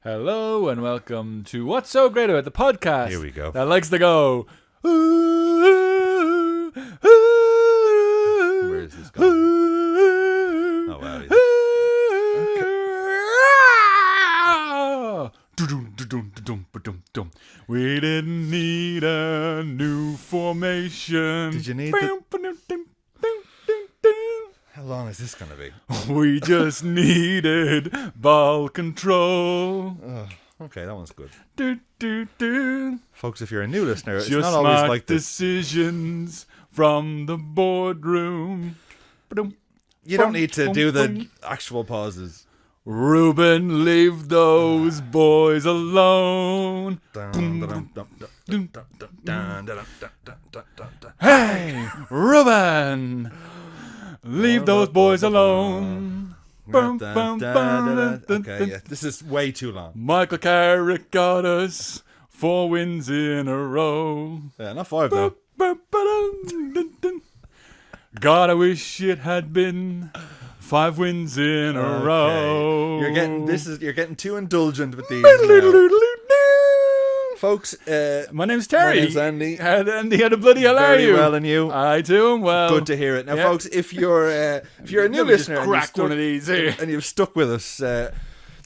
Hello and welcome to What's So Great About the Podcast. Here we go. That likes to go. Where is this going? Oh, wow. We didn't need a new formation. Did you need How long is this going to be? We just needed ball control. Oh, okay, that one's good. Do, do, do. Folks, if you're a new listener, it's Just not always smart like this. decisions from the boardroom. You don't need to do the actual pauses. Ruben, leave those boys alone. Hey, Ruben, leave those boys alone. Okay, yeah, this is way too long. Michael Carrick got us 4 wins in a row. Yeah, not 5 though. God, I wish it had been 5 wins in a row. You're getting too indulgent with these now. Folks, my name's Terry. My name's Andy. And Andy, how the bloody hell are Very you? well, and you? I do, well. Good to hear it. Now, Yeah. folks, if you're a new Just listener, crack one of these here. and you've stuck with us,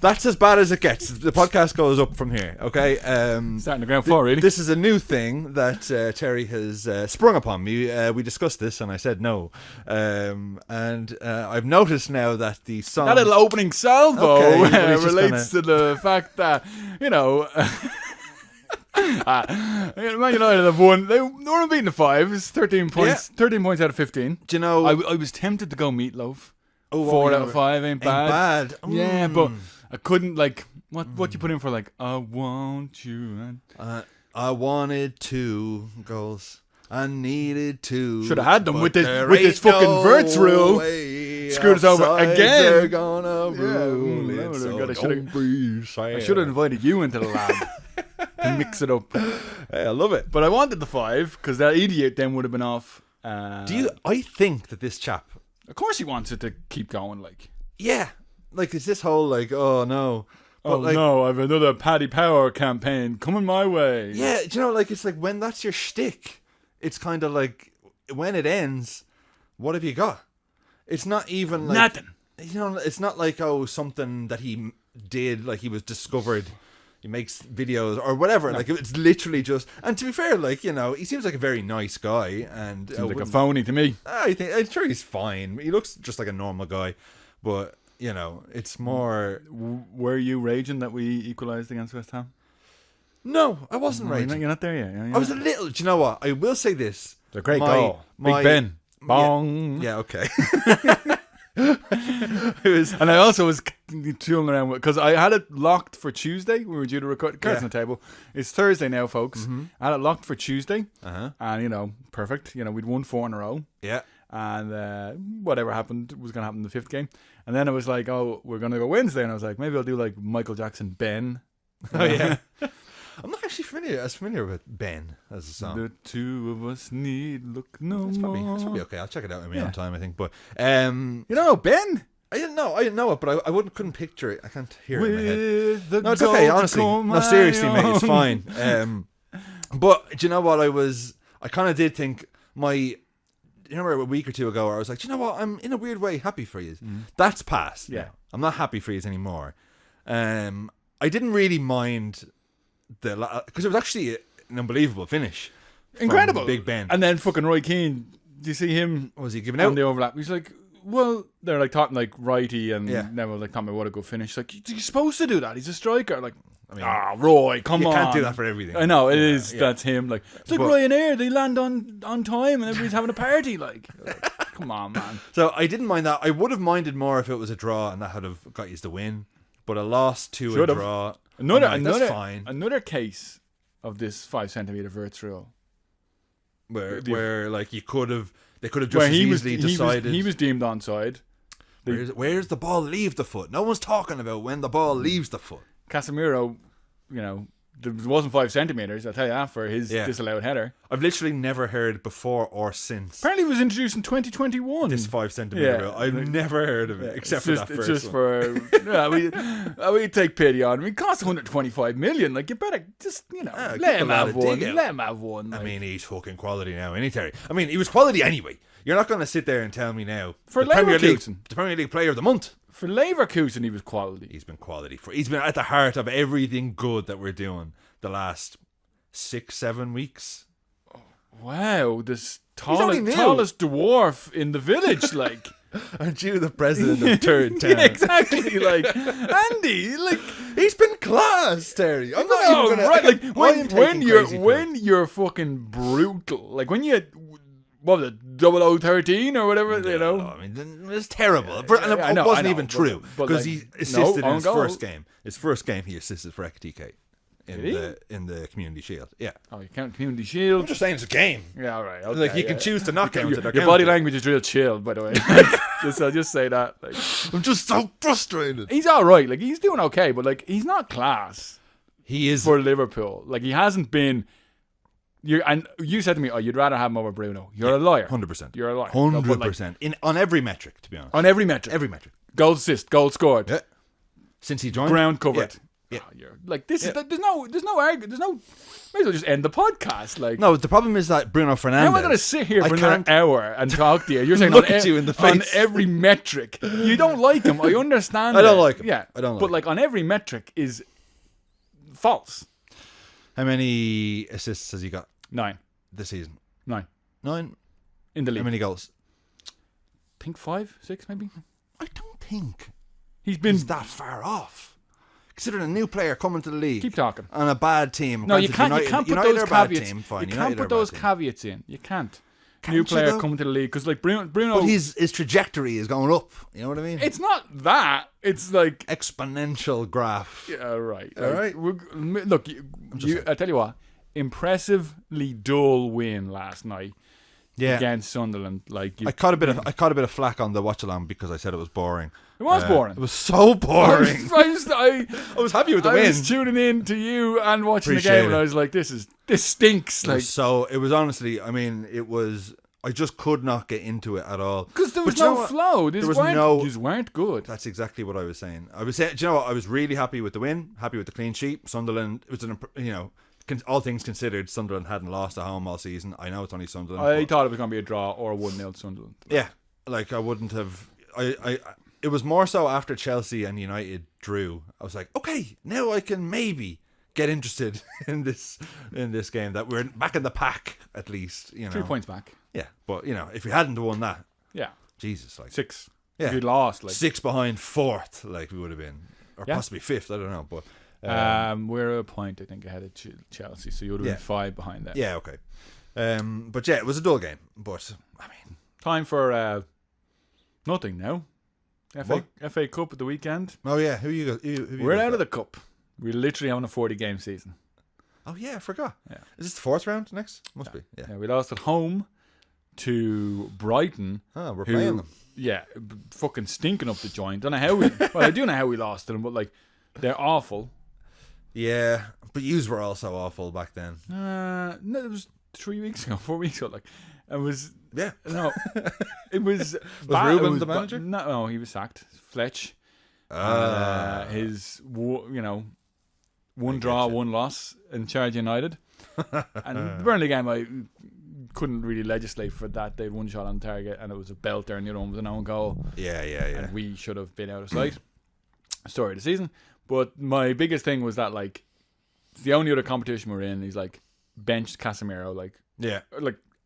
that's as bad as it gets. The podcast goes up from here. Okay, Starting the ground floor, really. This is a new thing that Terry has sprung upon me. We discussed this, and I said no. And I've noticed now that the song, That little opening salvo Okay, but it's just relates to the fact that, you know, Man United have won. They were unbeaten to 5. It's 13 points. 13 points out of 15. do you know? I was tempted to go Meatloaf. Oh, 4 out of 5 ain't bad. Yeah, but I couldn't, like, what you put in for, like, I want you. I wanted 2 goals. I needed 2. Should have had them but with this there fucking ain't Wirtz rule. way Screwed us over outside again. They're gonna rule Yeah, it, God, so I should've- don't be sad. I should have invited you into the lab to mix it up. Hey, I love it. But I wanted the 5 because that idiot then would have been off. I think that this chap, Of course he wants it to keep going, like. yeah, like it's this whole like, oh no, but Oh like, no, I've another Paddy Power campaign coming my way. yeah, do you know, like it's like when that's your shtick, it's kind of like when it ends, what have you got? It's not even like Nothing. You know, it's not like something that he did, like he was discovered. He makes videos or whatever. No. Like it's literally just. And to be fair, like he seems like a very nice guy, and Seems like a phony to me. I'm sure he's fine. He looks just like a normal guy, but it's more. Were you raging that we equalised against West Ham? No, I wasn't raging. You're not there yet. I was a little. Do you know what? I will say this. It's a great goal. Big Ben. Bong. Yeah. Okay. And I also was tooling around with, because I had it locked for Tuesday. We were due to record cards on the table. It's Thursday now, folks. Mm-hmm. I had it locked for Tuesday, and perfect. We'd won 4 in a row. Yeah, and whatever happened was going to happen in the 5th game. And then it was like, oh, we're going to go Wednesday, and I was like, maybe I'll do like Michael Jackson, Ben. Oh yeah. I'm not actually familiar with Ben as a song. The two of us need look no It's more. probably okay. I'll check it out in my own time, I think. But you don't know Ben? I didn't know it, but I couldn't picture it. I can't hear it in my head. No, it's okay. Honestly, no, seriously, mate, it's fine. But do you know what? I kind of did think you remember a week or two ago where I was like, do you know what? I'm in a weird way happy for you. That's past. Yeah, now. I'm not happy for you anymore. I didn't really mind because it was actually an unbelievable finish. Incredible. Big Ben. And then fucking Roy Keane, do you see him? Was he giving on out? the overlap? He's like, well, they're like talking like righty and Yeah. Neville like talking about what a good finish. Like, you're supposed to do that. He's a striker. Like, Roy, come on. You can't do that for everything. I know, it is. Yeah. That's him. Like, it's like Ryanair. They land on time and everybody's having a party. Like come on, man. So I didn't mind that. I would have minded more if it was a draw and that would have got you the win. But a loss to a draw. That's fine. Another case of this 5 centimeter Wirtz rule, where like they could have just as easily decided. He was deemed onside. Where's the ball leave the foot? No one's talking about when the ball leaves the foot. Casemiro, there wasn't 5 centimeters. I'll tell you that for his disallowed header. I've literally never heard before or since. Apparently, it was introduced in 2021. This 5 centimeter rule. I've never heard of it except for that first it's just one. for we take pity on him. It costs 125 million. Like, you better just let him have one. Let him have one. I mean, he's fucking quality now, isn't he, Terry? I mean, he was quality anyway. You're not going to sit there and tell me now for the Premier Leverkusen, League Player of the Month. For Leverkusen, he was quality. He's been quality. He's been at the heart of everything good that we're doing the last 6-7 weeks. Oh, wow, this tallest dwarf in the village, like. Aren't you the president of third town? Yeah, exactly. Like, Andy, like, he's been class, Terry. I'm not even gonna, right. Like, when you're fucking brutal, like when you. What was it, 0013 or whatever, you know? I mean, it's terrible. And it wasn't even true. Because he assisted in his first game. His first game, he assisted for TK in the Community Shield. Yeah. Oh, you count Community Shield? I'm just saying it's a game. Yeah, all right. Okay, like, you can choose to not count it. Your body language is real chilled, by the way. I'll just say that. Like, I'm just so frustrated. He's all right. Like, he's doing okay, but, like, he's not class. He is. For Liverpool. Like, he hasn't been... And you said to me, you'd rather have him over Bruno. You're a liar. 100%. You're a liar. 100%. On every metric, to be honest. On every metric. Every metric. Goal assist, goal scored. Yeah. Since he joined. Ground covered. Yeah. Oh, you're, like, this is... There's no argument. There's no... May as well just end the podcast. Like, no, the problem is that Bruno Fernandes... How am I going to sit here for another hour and talk to you? You're saying look at you in the face. On every metric. You don't like him. I understand I don't like him. Yeah. I don't like But, like, on every metric is false. How many assists has he got? 9. This season? 9 in the league. How many goals? I think 5, 6 maybe. I don't think he's that far off. Considering a new player coming to the league. Keep talking. On a bad team. No, you can't put those caveats. Team, fine. You can't put those caveats in. You can't. New You player coming to the league because, like, Bruno. But his trajectory is going up. You know what I mean? It's not that. It's like exponential graph. Yeah, right. All right. Look, I tell you what. Impressively dull win last night against Sunderland. Like, I caught a bit of flack on the watch along because I said it was boring. It was boring. It was so boring. I was happy with the win. I was tuning in to you and watching the game, and I was like, "This stinks." Like, it was honestly. I mean, it was. I just could not get into it at all because there was no flow. These weren't good. That's exactly what I was saying. I was saying, do you know what? I was really happy with the win. Happy with the clean sheet. Sunderland. It was all things considered, Sunderland hadn't lost at home all season. I know it's only Sunderland. I thought it was going to be a draw or a 1-0 Sunderland. Yeah, like I wouldn't have. It was more so after Chelsea and United drew. I was like, okay, now I can maybe get interested in this game. That we're back in the pack at least. 3 points back. Yeah, but if we hadn't won that, Jesus, like 6. Yeah, if you'd lost, like 6 behind 4th, like we would have been, or possibly 5th. I don't know, but. We're a point, I think, ahead of Chelsea, so you would have been 5 behind them. Yeah, okay. But yeah, it was a dull game. But I mean, time for nothing now. FA Cup at the weekend. Oh yeah, who you? We're out of the cup. We're literally having a 40-game season. Oh yeah, I forgot. Yeah. Is this the 4th round next? Must be. Yeah. We lost at home to Brighton. Oh, we're playing them. Yeah, fucking stinking up the joint. Don't know how we. Well, I do know how we lost to them, but like they're awful. Yeah, but yous were also awful back then. No, it was 4 weeks ago. Like, it was. Yeah. No, it was. Was Ruben the manager? No, he was sacked. Fletch. His, one draw, one loss in charge United. And the Burnley game, I couldn't really legislate for that. They had one shot on target, and it was a belter, and the other one was an own goal. Yeah. And we should have been out of sight. Story of the season. But my biggest thing was that, like, it's the only other competition we're in. He's like benched Casemiro, like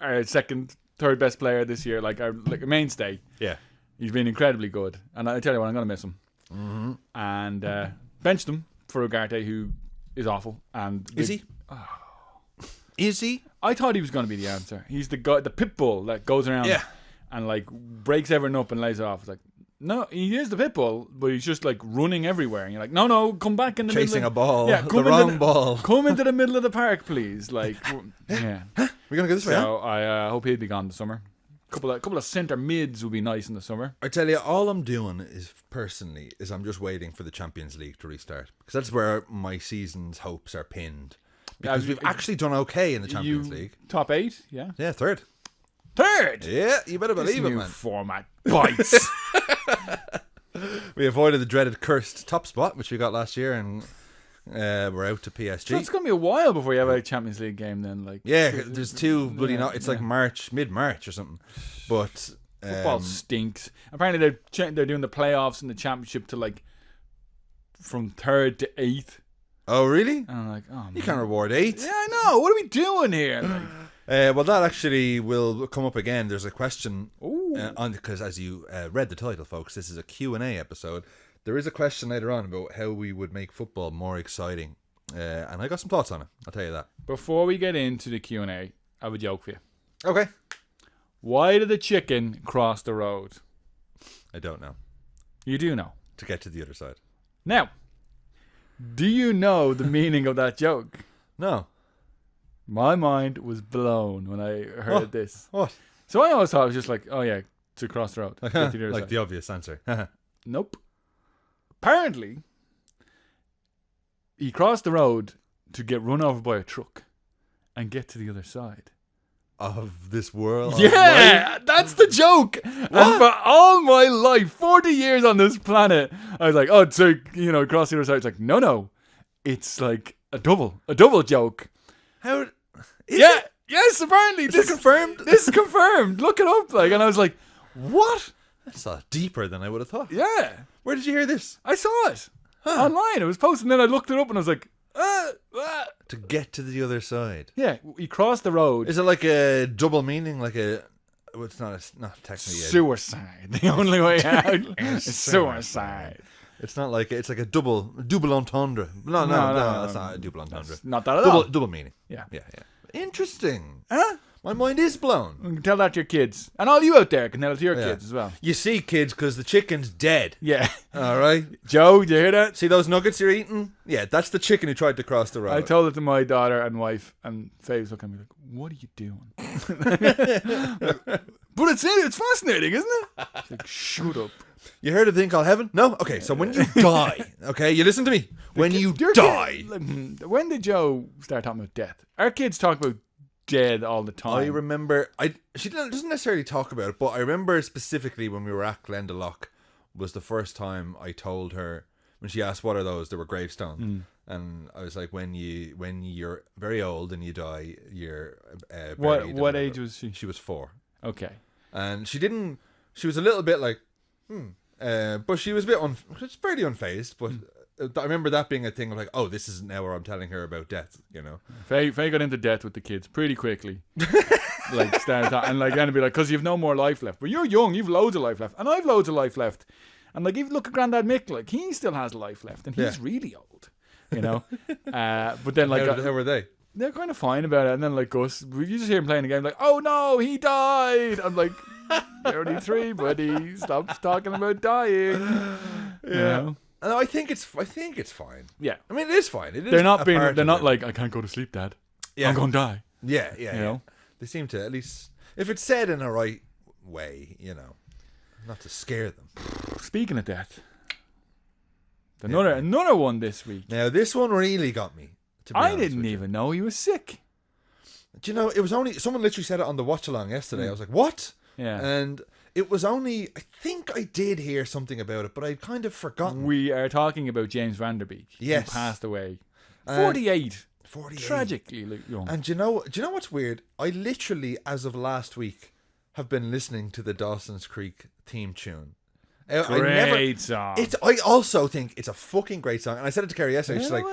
our second, third best player this year, like a mainstay. Yeah, he's been incredibly good, and I tell you what, I'm gonna miss him. Mm-hmm. And benched him for Ugarte, who is awful. And is he? Oh. Is he? I thought he was going to be the answer. He's the guy, the pit bull that goes around and like breaks everything up and lays it off. It's like, no, he is the pit bull, but he's just like running everywhere. And you're like, no, come back in the chasing middle. A ball. Yeah, the wrong ball. Come into the middle of the park, please. Like, yeah. We're going to go this way. So I hope he'll be gone this summer. couple of centre mids would be nice in the summer. I tell you, all I'm doing is I'm just waiting for the Champions League to restart, because that's where my season's hopes are pinned. Because we've actually done okay in the Champions League. Top 8, yeah. Yeah, third. Yeah, you better believe it, man. Format bites. We avoided the dreaded cursed top spot, which we got last year, and we're out to PSG. So it's going to be a while before you have a Champions League game then. There's two bloody it's like mid-March or something. But football stinks. Apparently they're doing the playoffs and the championship to from 3rd to 8th. Oh, really? And I'm like, oh man. You can't reward 8. Yeah, I know. What are we doing here? Well, that actually will come up again. There's a question because as you read the title, folks, this is a Q&A episode. There is a question later on about how we would make football more exciting, and I got some thoughts on it. I'll tell you that. Before we get into the Q&A, I have a joke for you. Okay. Why did the chicken cross the road? I don't know. You do know. To get to the other side. Now, do you know the meaning of that joke? No. My mind was blown when I heard this. What? So I always thought it was just like, oh yeah, to cross the road. Like the obvious answer. Nope. Apparently, he crossed the road to get run over by a truck and get to the other side. Of this world? Yeah, that's the joke. What? And for all my life, 40 years on this planet, I was like, oh, so, cross the other side. It's like, no. It's like a double joke. How... Yes, apparently. This is confirmed? This is confirmed. Look it up. And I was like, what? That's a lot deeper than I would have thought. Yeah. Where did you hear this? I saw it online. It was posted, and then I looked it up, and I was like, To get to the other side. Yeah, he crossed the road. Is it like a double meaning? Like a... Well, it's not technically... Suicide. The only way out is suicide. It's not like... It's like a double entendre. No, that's not a double entendre. Not that at all. Double meaning. Yeah. Interesting. Huh? My mind is blown. You can tell that to your kids. And all you out there can tell it to your kids as well. You see, kids, because the chicken's dead. Yeah. All right. Joe, do you hear that? See those nuggets you're eating? Yeah, that's the chicken who tried to cross the road. I told it to my daughter and wife, and Faye was looking at me like, what are you doing? But it's fascinating, isn't it? She's like, shut up. You heard a thing called heaven? No? Okay, so when you die, okay, you listen to me. When you die. When did Joe start talking about death? Our kids talk about dead all the time. I remember, she doesn't necessarily talk about it, but I remember specifically when we were at Glendalough was the first time I told her, when she asked what are those, they were gravestones. And I was like, when you're very old and you die, you're buried. What age was she? She was 4. Okay. And she was a little bit like, but she was a bit fairly unfazed, but I remember that being a thing of like, oh, this isn't now where I'm telling her about death, Faye got into death with the kids pretty quickly. Started and then be like, because you've no more life left. But you're young, you've loads of life left. And I've loads of life left. And even look at Grandad Mick, he still has life left. And he's really old, But then how were they? They're kind of fine about it. And then Gus, you just hear him playing the game like, oh no, he died. I'm like, you're only 3, buddy. Stop talking about dying. Yeah. And I think it's fine. Yeah. I mean, it is fine. It is. They're not like, I can't go to sleep, Dad. Yeah. I'm going to die. Yeah. You know? They seem to, at least, if it's said in a right way, not to scare them. Speaking of death, another one this week. Now, this one really got me. I didn't even know he was sick. Do you know, it was only, someone literally said it on the watch along yesterday. I was like, what? Yeah. And it was only, I think I did hear something about it, but I'd kind of forgotten. We are talking about James Van Der Beek. Yes. Who passed away. 48. 48. Tragically young. And do you know what's weird? I literally, as of last week, have been listening to the Dawson's Creek theme tune. Great song. I also think it's a fucking great song. And I said it to Carrie yesterday. She's like,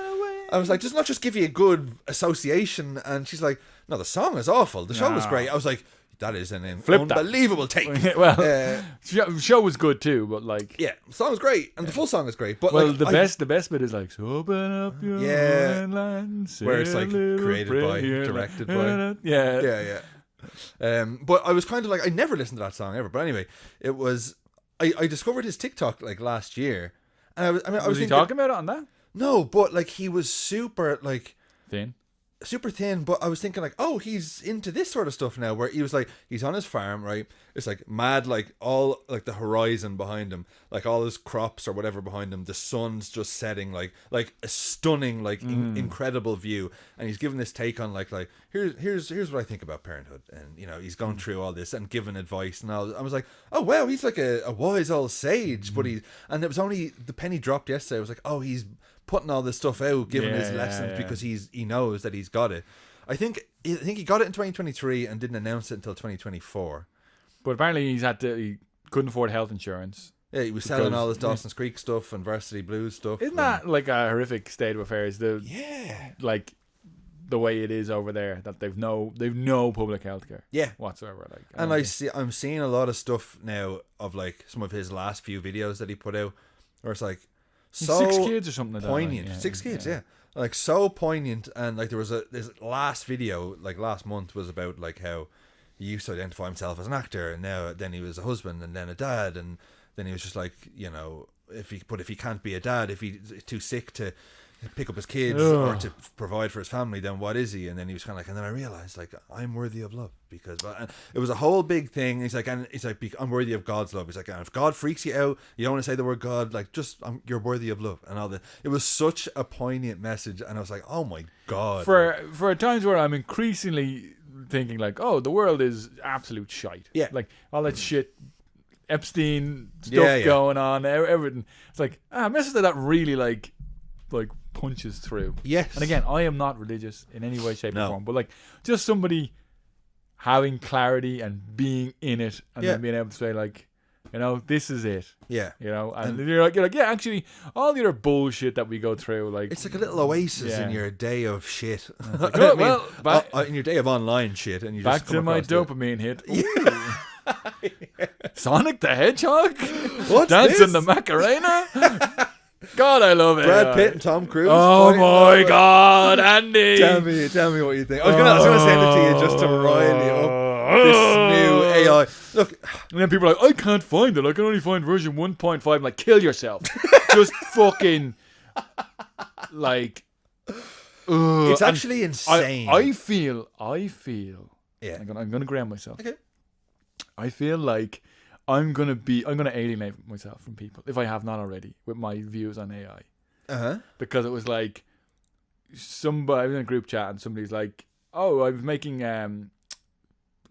I was like, does not just give you a good association? And she's like, no, the song is awful. The show was great. I was like, that is an unbelievable take. Well, show was good too, but yeah, the song was great, and the full song is great. But the best bit is so open up your mind, where it's created by, directed by, yeah. But I was kind of like, I never listened to that song ever. But anyway, it was I discovered his TikTok last year, and I was he talking about it on that? No, but he was super thin. super thin, but I was thinking like, oh, he's into this sort of stuff now, where he was like, he's on his farm, right? It's like mad, like all like the horizon behind him, like all his crops or whatever behind him, the sun's just setting, like a stunning, like incredible view, and he's giving this take on like here's what I think about parenthood, and you know, he's going through all this and giving advice, and I was like, oh wow, he's like a wise old sage, but and it was only the penny dropped yesterday. I was like, oh, he's putting all this stuff out, giving his lessons because he knows that he's got it. I think he got it in 2023 and didn't announce it until 2024. But apparently he couldn't afford health insurance. Yeah, he was selling all his Dawson's Creek stuff and Varsity Blues stuff. Isn't that like a horrific state of affairs? Like the way it is over there, that they've no public healthcare. Whatsoever. Like, and I'm seeing a lot of stuff now of like some of his last few videos that he put out, where it's like, so 6 kids or something like poignant. That, like, 6 kids, like so poignant. And like there was this last video like last month was about like how he used to identify himself as an actor, and then he was a husband and then a dad, and then he was just like, you know, if he can't be a dad, if he's too sick to pick up his kids or to provide for his family, then what is he? And then he was kind of like, and then I realized like, I'm worthy of love, because and it was a whole big thing. He's like, I'm worthy of God's love. He's like, and if God freaks you out, you don't want to say the word God, like you're worthy of love and all that. It was such a poignant message, and I was like, oh my God. For times where I'm increasingly thinking like, oh, the world is absolute shite. Yeah, like all that shit. Epstein stuff going on, everything. It's like messages like that really like punches through. Yes. And again, I am not religious in any way, shape, or form, but like just somebody having clarity and being in it, and then being able to say like, you know, this is it. Yeah. You know, and you're like, yeah, actually, all the other bullshit that we go through, like, it's like a little oasis in your day of shit. Like, oh, in your day of online shit, and you back just to my dopamine hit. Sonic the Hedgehog. What's Dancing this? the Macarena. God, I love it. Brad Pitt and Tom Cruise. Oh my God, Andy! Tell me what you think. I was gonna send it to you just to rile you up. This new AI. Look, and then people are like, I can't find it. I can only find version 1.5. I'm like, kill yourself. Just fucking like. It's actually insane. I feel. Yeah. I'm gonna ground myself. Okay. I feel like I'm gonna alienate myself from people, if I have not already, with my views on AI. Because it was like somebody, I was in a group chat and somebody's like, oh, I was making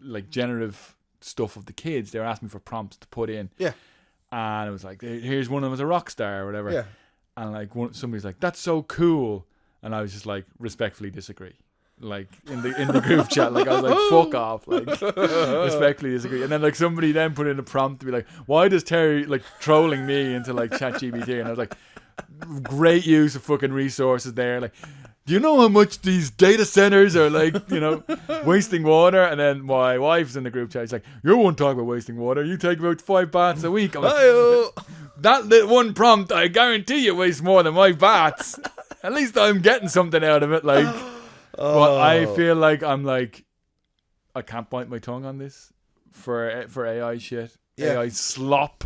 like generative stuff of the kids. They were asking me for prompts to put in. Yeah. And it was like, here's one of them as a rock star or whatever. Yeah. And like somebody's like, that's so cool. And I was just like, respectfully disagree. Like in the group chat, like I was like, fuck off, like respectfully disagree. And then like somebody then put in a prompt to be like, why does Terry like trolling me into like ChatGPT? And I was like, great use of fucking resources there. Like, do you know how much these data centers are like, you know, wasting water? And then my wife's in the group chat. She's like, you won't talk about wasting water. You take about 5 baths a week. I'm like, that one prompt, I guarantee you wastes more than my baths. At least I'm getting something out of it. Like. But I feel like I can't bite my tongue on this for AI shit. Yeah. AI slop.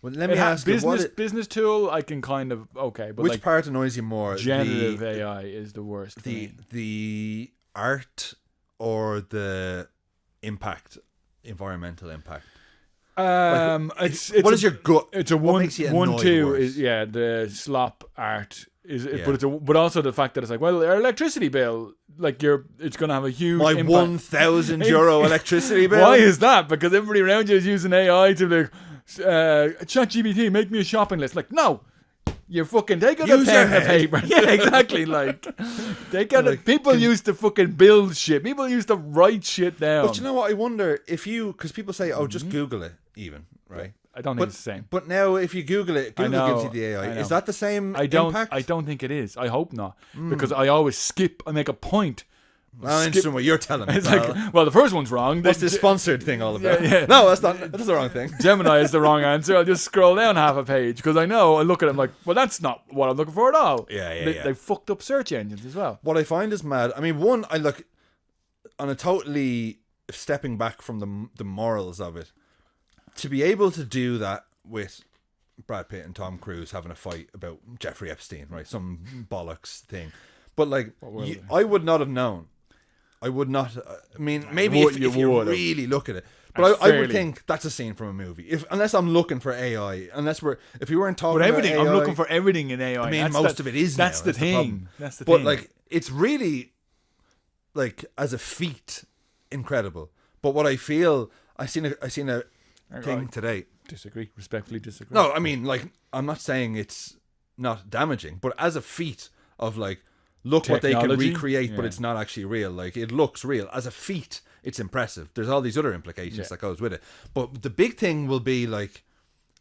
Well, let me ask you, business tool I can kind of but which like, part annoys you more? Generative AI is the worst. The art or the environmental impact? It's what is your gut? It's a what makes you 1-2 is the slop art. But also the fact that it's like, well, our electricity bill, like it's going to have a huge my impact. €1,000 electricity bill. Why is that? Because everybody around you is using AI to like, ChatGPT, make me a shopping list. Like, no, you fucking take out a pen and paper. Yeah, exactly. Like, take out people used to fucking build shit. People used to write shit down. But you know what? I wonder if because people say, oh, just Google it, even right. I don't think it's the same. But now, if you Google it, Google gives you the AI. Is that the same impact? I don't think it is. I hope not. Because I always skip. I make a point. Well, interesting what you're telling me. It's like, well, the first one's wrong. What's the sponsored thing all about? Yeah. No, that's the wrong thing. Gemini is the wrong answer. I'll just scroll down half a page because I look at it, I'm like, well, that's not what I'm looking for at all. They fucked up search engines as well. What I find is mad. I mean, one, I look on a totally stepping back from the morals of it. To be able to do that with Brad Pitt and Tom Cruise having a fight about Jeffrey Epstein, right? Some bollocks thing. But like, I would not have known. I would not. I mean, maybe if you really look at it, but I would think that's a scene from a movie. Unless I'm looking for AI, if you weren't talking about AI, I'm looking for everything in AI. I mean, most of it is. That's now. the thing. That's the thing. But like, it's really like as a feat, incredible. But what I feel, I seen a thing today. Respectfully disagree. No, I mean, like, I'm not saying it's not damaging, but as a feat of like, look Technology, what they can recreate, but it's not actually real. Like, it looks real. As a feat, it's impressive. There's all these other implications that goes with it. But the big thing will be like,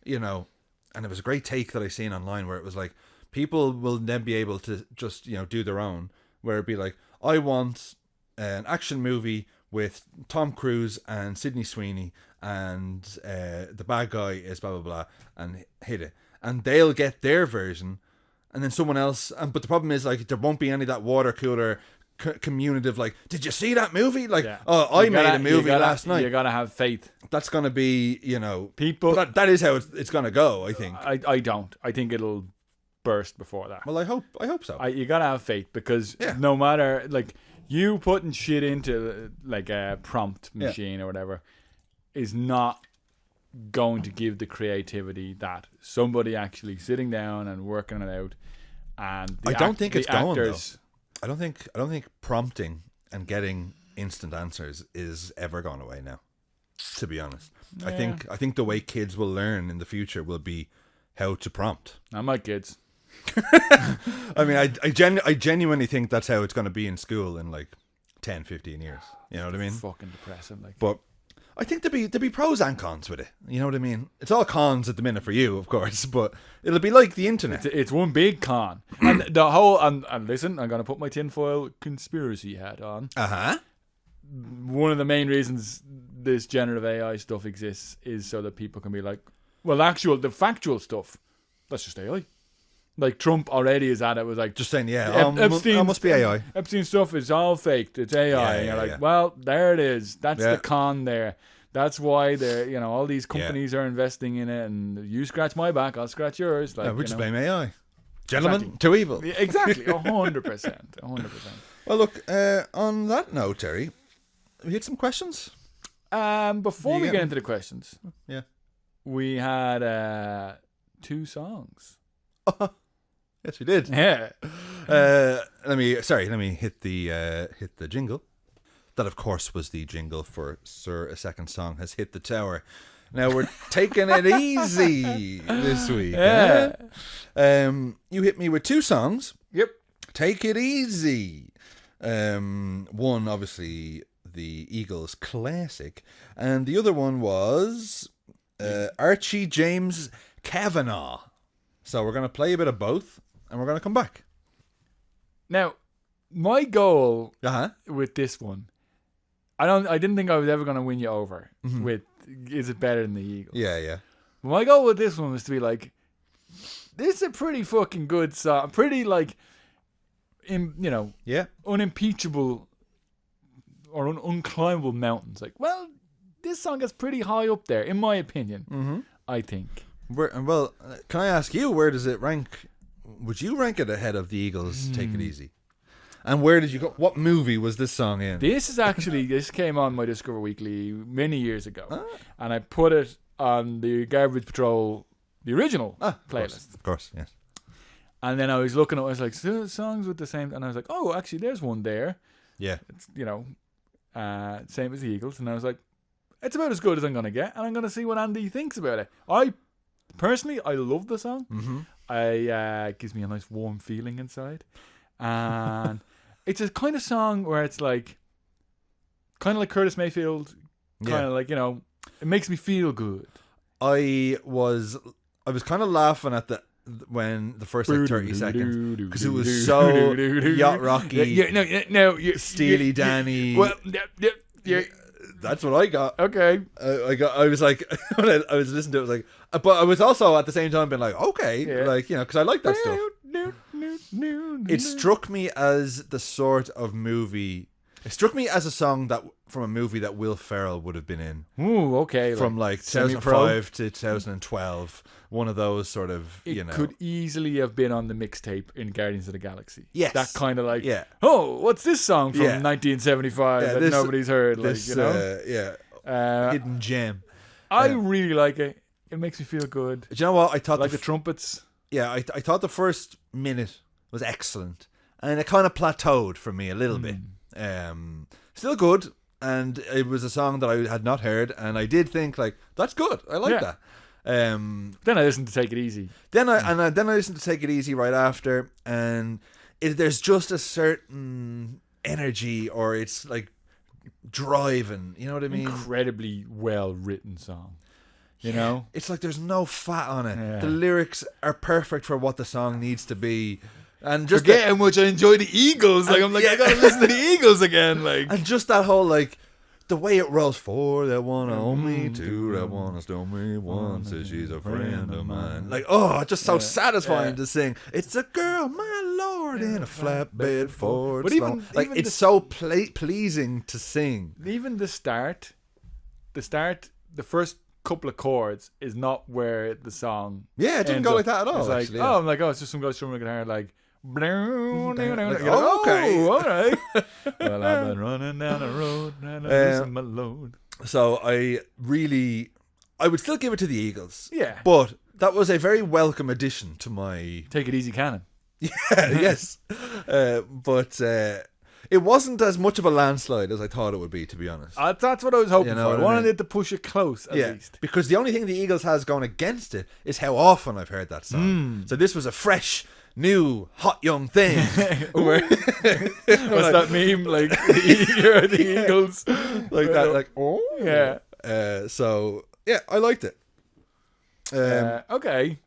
you know, and it was a great take that I seen online where it was like, people will then be able to just, you know, do their own, where it'd be like, I want an action movie with Tom Cruise and Sydney Sweeney, and the bad guy is blah blah blah, and hit it, and they'll get their version, and then someone else. But the problem is, like, there won't be any of that water cooler communicative. Like, did you see that movie? Like, I made a movie last night. You gotta have faith. That's gonna be, you know, people. That is how it's gonna go. I think. I don't. I think it'll burst before that. Well, I hope so. You gotta have faith, because no matter, like, you putting shit into like a prompt machine or whatever is not going to give the creativity that somebody actually sitting down and working it out. And I don't think it's going though. I don't think prompting and getting instant answers is ever gone away now. To be honest, I think the way kids will learn in the future will be how to prompt. Not my kids. I mean, I genuinely think that's how it's going to be in school in like 10, 15 years. You know what I mean? Fucking depressing. Like, but I think there'd be pros and cons with it. You know what I mean? It's all cons at the minute for you, of course, but it'll be like the internet. It's one big con. And the whole and listen, I'm going to put my tinfoil conspiracy hat on. One of the main reasons this generative AI stuff exists is so that people can be like, well, the factual stuff, that's just AI. Like, Trump already is at it, was like, just saying, Epstein must be AI. Epstein stuff is all faked. It's AI. And you're like, well, there it is. That's the con there. That's why they're, you know, all these companies are investing in it, and you scratch my back, I'll scratch yours. Like, we just blame AI. Gentlemen, too evil. Yeah, exactly, 100%. 100%. Well, look, on that note, Terry, we hit some questions. Before we get into the questions, we had 2 songs. Yes, we did. Yeah. Let me hit the jingle. That, of course, was the jingle for Sir A Second Song Has Hit the Tower. Now we're taking it easy this week. Yeah. You hit me with 2 songs. Yep. Take it easy. One, obviously, the Eagles classic, and the other one was Archie James Kavanagh. So we're going to play a bit of both, and we're going to come back. Now, my goal with this one, I didn't think I was ever going to win you over with, is it better than the Eagles? Yeah. My goal with this one was to be like, this is a pretty fucking good song. Pretty, like, unimpeachable or unclimbable mountains. Like, well, this song is pretty high up there, in my opinion, I think. Well, can I ask you, where does it rank? Would you rank it ahead of the Eagles' Take It Easy? And where did you go? What movie was this song in? This came on my Discover Weekly many years ago, and I put it on the Garbage Patrol, the original playlist. Of course, yes. And then I was looking at it, I was like, songs with the same, and I was like, oh, actually, there's one there. Yeah. It's, same as the Eagles, and I was like, it's about as good as I'm going to get, and I'm going to see what Andy thinks about it. Personally, I love the song. Gives me a nice warm feeling inside, and it's a kind of song where it's like, kind of like Curtis Mayfield, kind of like, it makes me feel good. I was kind of laughing at when the first like 30 seconds, because it was so yacht rocky, Steely Danny. Well, yeah. That's what I got. Okay. I was like, when I was listening to it, I was like, but I was also at the same time being like, okay, like, because I like that stuff. It struck me as the sort of movie. It struck me as a song that from a movie that Will Ferrell would have been in. Ooh, okay. From like 2005 to 2012. One of those sort of, It could easily have been on the mixtape in Guardians of the Galaxy. Yes. That kind of like, yeah. oh, what's this song from 1975 that nobody's heard? This, hidden gem. I really like it. It makes me feel good. Do you know what? I thought the trumpets. Yeah, I thought the first minute was excellent. And it kind of plateaued for me a little bit. Still good. And it was a song that I had not heard, and I did think like, that's good. I like that. Then I listened to Take It Easy. Then I listened to Take It Easy right after, and there's just a certain energy, or it's like driving. You know what I mean? Incredibly well written song. You know, it's like there's no fat on it. Yeah. The lyrics are perfect for what the song needs to be. And just forget how much I enjoy the Eagles. Like, I'm like, I gotta listen to the Eagles again. Like, and just that whole like the way it rolls. For that one only, two that wanna stole me once, says she's a friend of mine. Like, oh, it's just so satisfying to sing. It's a girl, my lord, in a flatbed Ford. But even it's so pleasing to sing. Even the first couple of chords is not where the song. Yeah, it didn't go like that at all. It's like, actually, I'm like, it's just some guy strumming a guitar like. Okay. All right. Well, I've been running down the road and I'm losing my load. So I would still give it to the Eagles. Yeah. But that was a very welcome addition to my Take It Easy canon. Yeah, yes. But it wasn't as much of a landslide as I thought it would be, to be honest. That's what I was hoping for. I wanted it to push it close, at least. Because the only thing the Eagles has going against it is how often I've heard that song. So this was a fresh, new, hot young thing. What's that meme? Like, you're the Eagles. Like that, like, oh. Yeah. So, yeah, I liked it. Okay.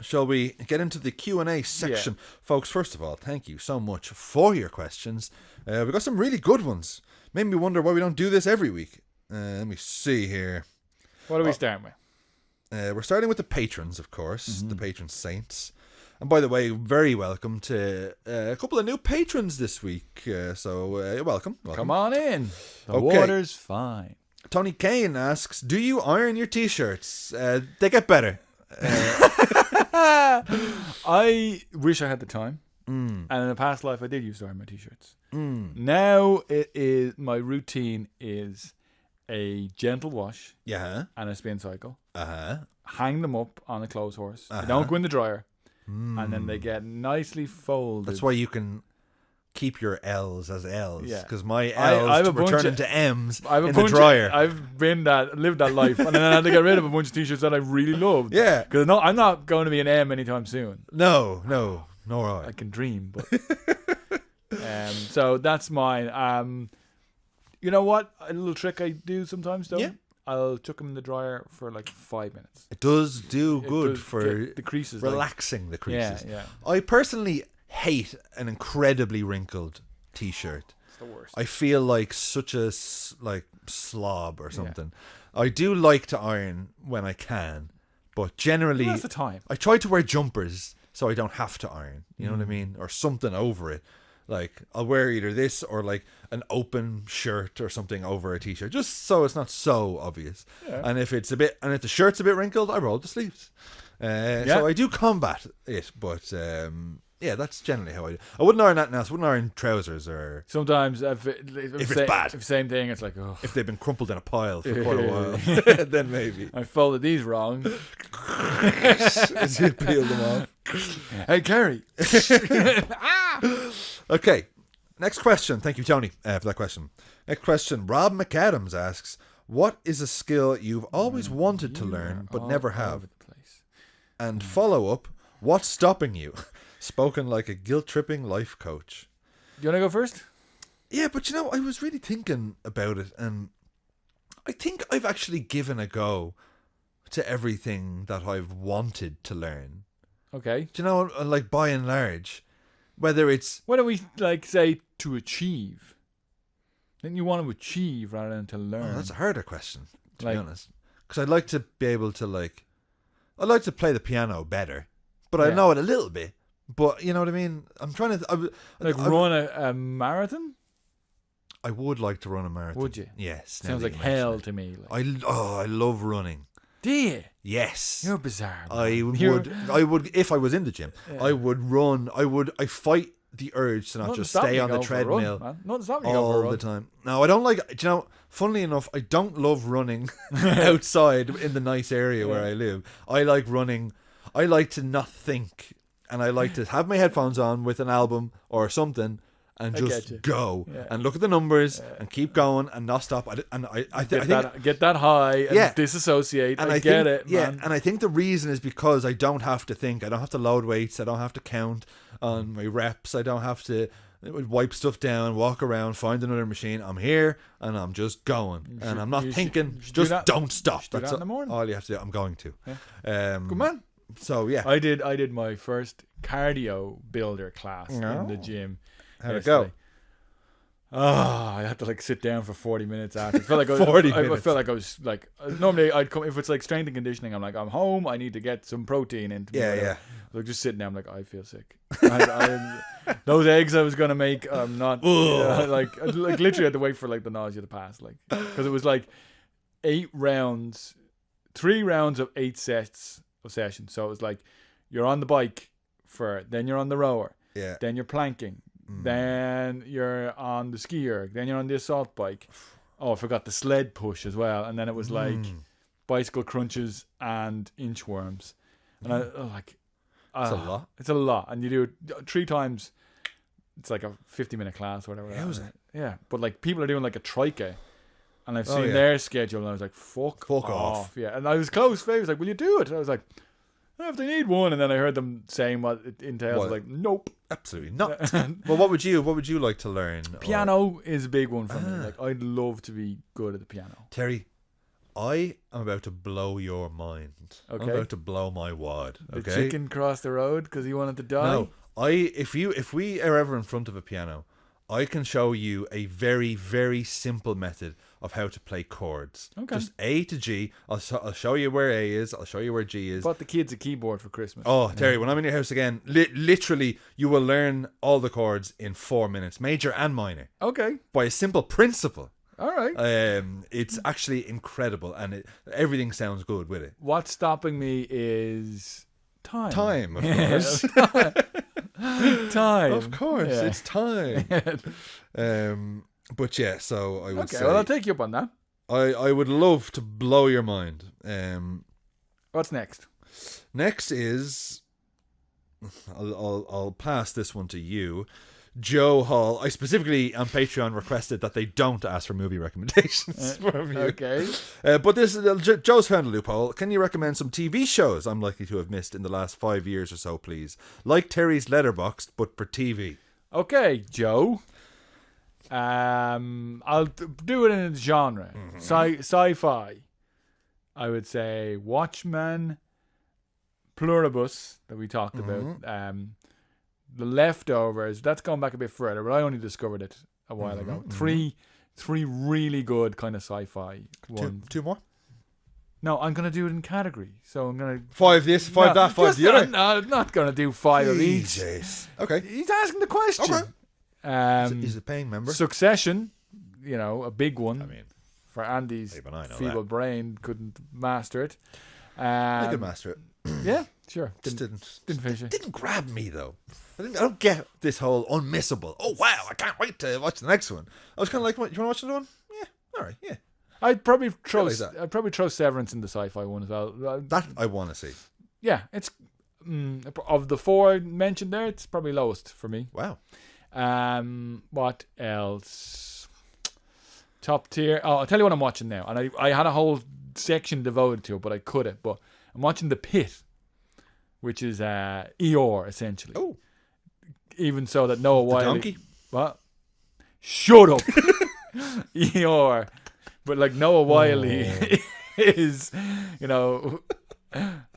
Shall we get into the Q&A section? Folks, first of all, thank you so much for your questions. We've got some really good ones. Made me wonder why we don't do this every week. Let me see here. What are we starting with? We're starting with the patrons, of course. The patron saints. And by the way, very welcome to a couple of new patrons this week. So welcome. Come on in. The water's fine. Tony Kane asks, do you iron your t-shirts? They get better. I wish I had the time. And in a past life, I did used to iron my t-shirts. Now my routine is a gentle wash and a spin cycle. Hang them up on a clothes horse. They don't go in the dryer. And then they get nicely folded. That's why you can keep your L's as L's. Yeah. Because my L's were turned into M's in the dryer. I've lived that life. And then I had to get rid of a bunch of t-shirts that I really loved. Yeah. Because I'm not going to be an M anytime soon. No. Nor I. I can dream, but... so that's mine. You know what? A little trick I do sometimes, though? Yeah. I'll chuck them in the dryer for like 5 minutes. It does do good for the creases, relaxing the creases. Yeah. I personally hate an incredibly wrinkled t-shirt. It's the worst. I feel like such a slob or something. I do like to iron when I can, but generally that's the time. I try to wear jumpers so I don't have to iron. You know what I mean? Or something over it. Like, I'll wear either this or like an open shirt or something over a t-shirt, just so it's not so obvious. Yeah. And if the shirt's a bit wrinkled, I roll the sleeves. So I do combat it, but that's generally how I do. I wouldn't iron that now. I wouldn't iron trousers or sometimes if it's bad. If same thing, it's like if they've been crumpled in a pile for quite a while, then maybe I folded these wrong. As you peel them off. Hey, Kerry. Okay, next question. Thank you, Tony, for that question. Next question. Rob McAdams asks, what is a skill you've always wanted to learn but never have? And follow up, what's stopping you? Spoken like a guilt-tripping life coach. You want to go first? Yeah, but I was really thinking about it, and I think I've actually given a go to everything that I've wanted to learn. Okay. Do you know, like, by and large, whether it's... What do we, like, say, to achieve? Then you want to achieve rather than to learn. Oh, that's a harder question, to be honest. Because I'd like to be able to, like... I'd like to play the piano better, but I know it a little bit. But, you know what I mean? I'm trying to... run a marathon? I would like to run a marathon. Would you? Yes. Sounds like hell to me. Like. I love running. Do you? Yes. You're bizarre. Man. I would if I was in the gym. Yeah. I would run. I fight the urge to not just stay on the treadmill all the time. No, I don't like. Do you know? Funnily enough, I don't love running outside in the nice area where I live. I like running. I like to not think, and I like to have my headphones on with an album or something. And just go and look at the numbers and keep going and not stop. I think get that high and disassociate. And I get it, man. And I think the reason is because I don't have to think. I don't have to load weights. I don't have to count on my reps. I don't have to wipe stuff down, walk around, find another machine. I'm here and I'm just going, and I'm not thinking. Just don't stop. That's in the morning. All you have to do. I'm going to. Yeah. Good man. So yeah, I did my first cardio builder class in the gym. How'd it go? I had to like sit down for 40 minits after. I felt like I felt like I was like normally I'd come if it's like strength and conditioning. I'm like I'm home. I need to get some protein into me. Yeah. Like just sitting there, I'm like I feel sick. Those eggs I was gonna make, I'm not. Like literally had to wait for like the nausea to pass, like because it was like 8 rounds, 3 rounds of 8 sets of sessions. So it was like you're on the bike then you're on the rower, then you're planking. Then you're on the skier. Then you're on the assault bike. Oh, I forgot the sled push as well. And then it was like bicycle crunches and inchworms. And it's a lot. It's a lot. And you do it 3 times. It's like a 50-minute class or whatever. How is it? Yeah. But like people are doing like a trike. And I've seen their schedule and I was like, fuck off. Yeah. And I was close. I was like, will you do it? And I was like, if they need one. And then I heard them saying what it entails. I was like, nope. Absolutely not. Well, what would you like to learn? Piano is a big one for me. Like I'd love to be good at the piano. Terry, I am about to blow your mind. Okay. I'm about to blow my wad. The chicken crossed the road because he wanted to die. No, if we are ever in front of a piano, I can show you a very, very simple method of how to play chords. Okay. Just A to G. I'll show you where A is. I'll show you where G is. Bought the kids a keyboard for Christmas. Oh, Terry, when I'm in your house again, literally, you will learn all the chords in 4 minutes, major and minor. Okay. By a simple principle. All right. It's actually incredible, and everything sounds good with it. What's stopping me is time. Time, of course. Time. Of course, it's time. But yeah, so I would say. Well, I'll take you up on that. I would love to blow your mind. What's next? Next is, I'll pass this one to you. Joe Hall. I specifically on Patreon requested that they don't ask for movie recommendations from you. Okay. But this Joe's found a loophole. Can you recommend some TV shows I'm likely to have missed in the last 5 years or so, please? Like Terry's Letterboxd, but for TV. Okay, Joe. I'll do it in a genre. Sci-fi. I would say Watchmen, Pluribus that we talked about. The Leftovers, that's gone back a bit further, but I only discovered it a while ago. Three really good kind of sci-fi ones. Two more? No, I'm going to do it in category. So I'm going to... 5 this, 5 that, 5 the other? No, I'm not going to do 5 of each. Okay. He's asking the question. Okay. He's a paying member. Succession, a big one. I mean... For Andy's feeble brain, couldn't master it. I could master it. Yeah, sure. Didn't finish it. Didn't grab me though. I don't get this whole unmissable. Oh wow, I can't wait to watch the next one. I was kind of like, "What? You want to watch another one? Yeah, all right, yeah." I'd probably throw Severance in the sci-fi one as well. That I want to see. Yeah, it's of the 4 mentioned there, it's probably lowest for me. Wow. What else? Top tier. Oh, I'll tell you what I'm watching now, and I had a whole section devoted to it, but I couldn't. But I'm watching The Pit, which is Eeyore essentially. Oh, even so that Noah Wiley. Donkey. What? Shut up, Eeyore. But like Noah Wiley is,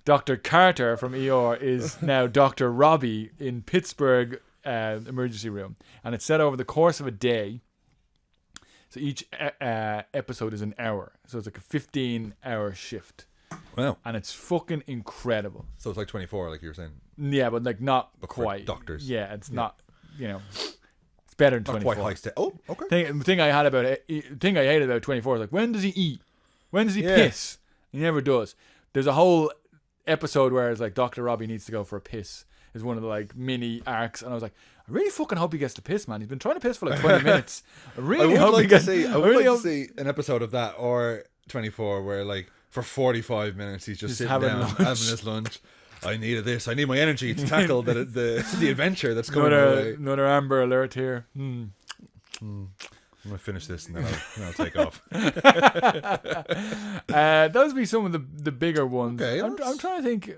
Dr. Carter from Eeyore is now Dr. Robbie in Pittsburgh emergency room, and it's set over the course of a day. So each episode is an hour. So it's like a 15-hour shift. Wow. And it's fucking incredible. So it's like 24, like you were saying. Yeah, but like not but quite. For doctors. Yeah, it's not, it's better than Not 24. quite high stakes. Oh, okay. Thing I hated about 24 is like, when does he eat? When does he piss? He never does. There's a whole episode where it's like Dr. Robbie needs to go for a piss. Is one of the like mini arcs, and I was like, I really fucking hope he gets to piss, man. He's been trying to piss for like 20 minutes. I really hope he gets. I would like to see an episode of that or 24 where like for 45 minutes he's just sitting down having his lunch. I needed this. I need my energy to tackle the adventure that's coming away. Another Amber Alert here. I'm gonna finish this and then I'll take off. Those would be some of the bigger ones. Okay, I'm trying to think.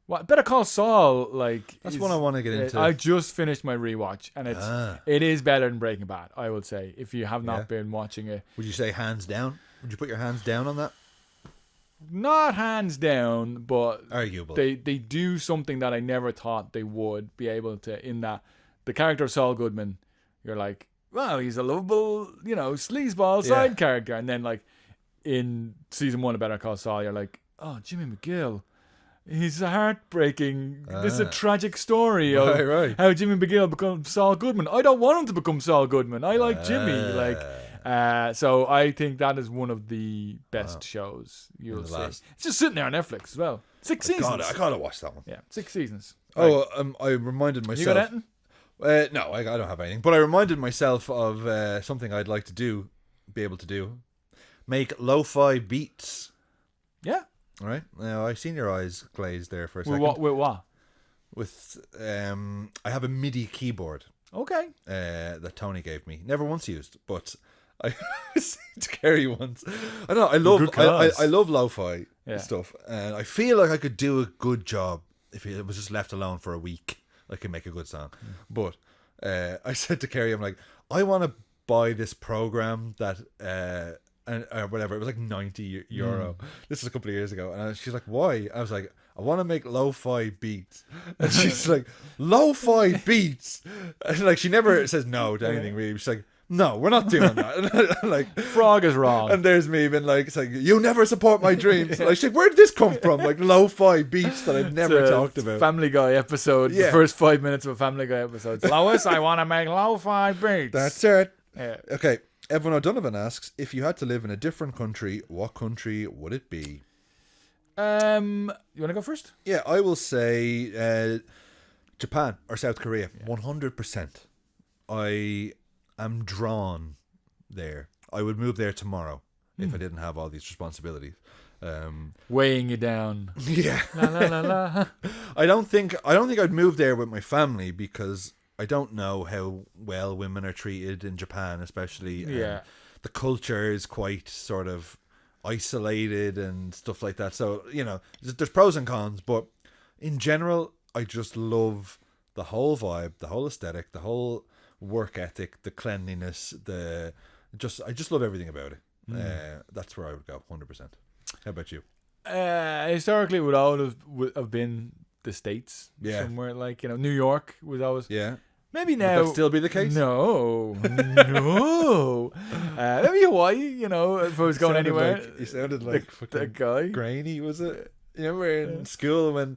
What Better Call Saul, like that's one I want to get into. I just finished my rewatch, and it is better than Breaking Bad. I would say if you have not been watching it. Would you say hands down? Would you put your hands down on that? Not hands down, but arguable. They do something that I never thought they would be able to. In that the character of Saul Goodman, you're like, wow, he's a lovable, sleazeball side character, and then like in season 1 of Better Call Saul, you're like, oh, Jimmy McGill. He's a heartbreaking. This is a tragic story of how Jimmy McGill becomes Saul Goodman. I don't want him to become Saul Goodman. I like Jimmy. So I think that is one of the best shows you'll see. It's just sitting there on Netflix as well. 6 seasons. I gotta watch that one. Yeah, 6 seasons. Oh, I reminded myself. You got anything? No, I don't have anything. But I reminded myself of something I'd like to be able to do. Make lo-fi beats. Yeah. All right. Now I've seen your eyes glaze there for a second. With what? With I have a MIDI keyboard. Okay. That Tony gave me. Never once used, but I seen to carry once. I don't know. I love lo-fi stuff, and I feel like I could do a good job if it was just left alone for a week. I could make a good song. But I said to Kerry, I'm like, I want to buy this program that. And whatever, it was like €90. This was a couple of years ago, and she's like, "Why?" I was like, "I want to make lo-fi beats," and she's like, "Lo-fi beats," and like she never says no to anything really. She's like, "No, we're not doing that." And like, Frog is wrong. And there's me being like, "It's like you never support my dreams." Like, she's like, where did this come from? Like lo-fi beats that I've never talked about. Family Guy episode. The first 5 minutes of a Family Guy episode. Lois, I want to make lo-fi beats. That's it. Yeah. Okay. Evan O'Donovan asks, if you had to live in a different country, what country would it be? You want to go first? Yeah, I will say Japan or South Korea. 100%. I am drawn there. I would move there tomorrow if I didn't have all these responsibilities. Weighing you down. Yeah. La, la, la, la. I don't think I'd move there with my family because I don't know how well women are treated in Japan, especially. Yeah. The culture is quite sort of isolated and stuff like that. So, there's pros and cons, but in general, I just love the whole vibe, the whole aesthetic, the whole work ethic, the cleanliness, I just love everything about it. That's where I would go, 100%. How about you? Historically, it would always have been the States. Yeah. Somewhere like, New York was always... Yeah. Maybe now... Would that still be the case? No. No. Maybe Hawaii, if I was going anywhere. You sounded like that guy. Grainy, was it? You remember in school when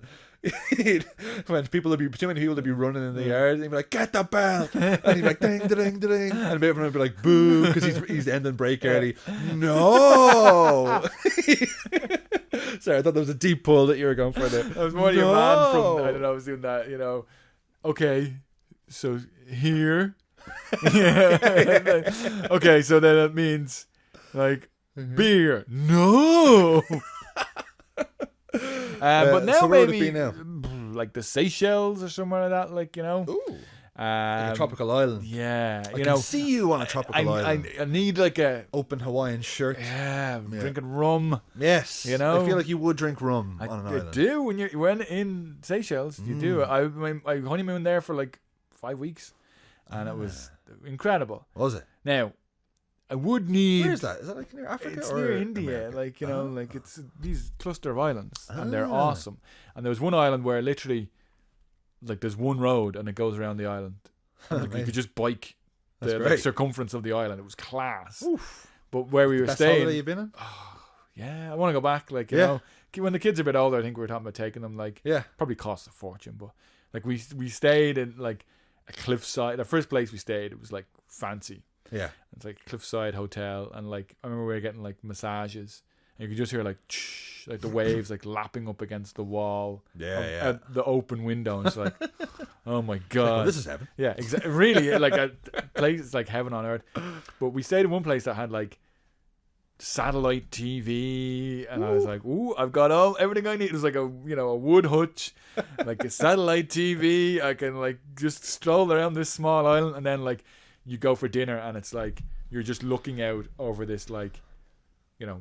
people would be too many people would be running in the yard and he'd be like, get the bell, and he'd be like ding ding ding, and everyone would be like boo because he's ending break early. No. Sorry, I thought there was a deep pull that you were going for there. I was more your man from, I don't know, I was doing that, okay, so here. Yeah. Okay, so then it means like beer. No. But now so where maybe would it be now? Like the Seychelles or somewhere like that, Ooh. Like a tropical island. Yeah, I can see you on a tropical island. I need like a open Hawaiian shirt. Yeah, drinking rum. Yes, I feel like you would drink rum on an island. I do when in Seychelles. You do. I honeymooned there for like 5 weeks, and it was incredible. Was it? Now, I would need. Where is that? Is that like near Africa? It's or near India. America? Like it's these cluster of islands, and they're awesome. And there was one island where literally, like, there's one road and it goes around the island. And, like, you could just bike the circumference of the island. It was class. Oof. But where we were Best staying, holiday you've been in? yeah, I want to go back. Like you know, when the kids are a bit older, I think we were talking about taking them. Like, probably costs a fortune, but like we stayed in like a cliffside. The first place we stayed, it was like fancy. Yeah. It's like a cliffside hotel, and like I remember we were getting like massages, and you could just hear like the waves like lapping up against the wall. At the open window, and it's like, oh my god, well, this is heaven. Yeah, exactly. Really, like a place is like heaven on earth. But we stayed in one place that had like satellite TV, and I was like, ooh, I've got everything I need. It was like a wood hutch, like a satellite TV. I can like just stroll around this small island, and then like you go for dinner, and it's like you're just looking out over this like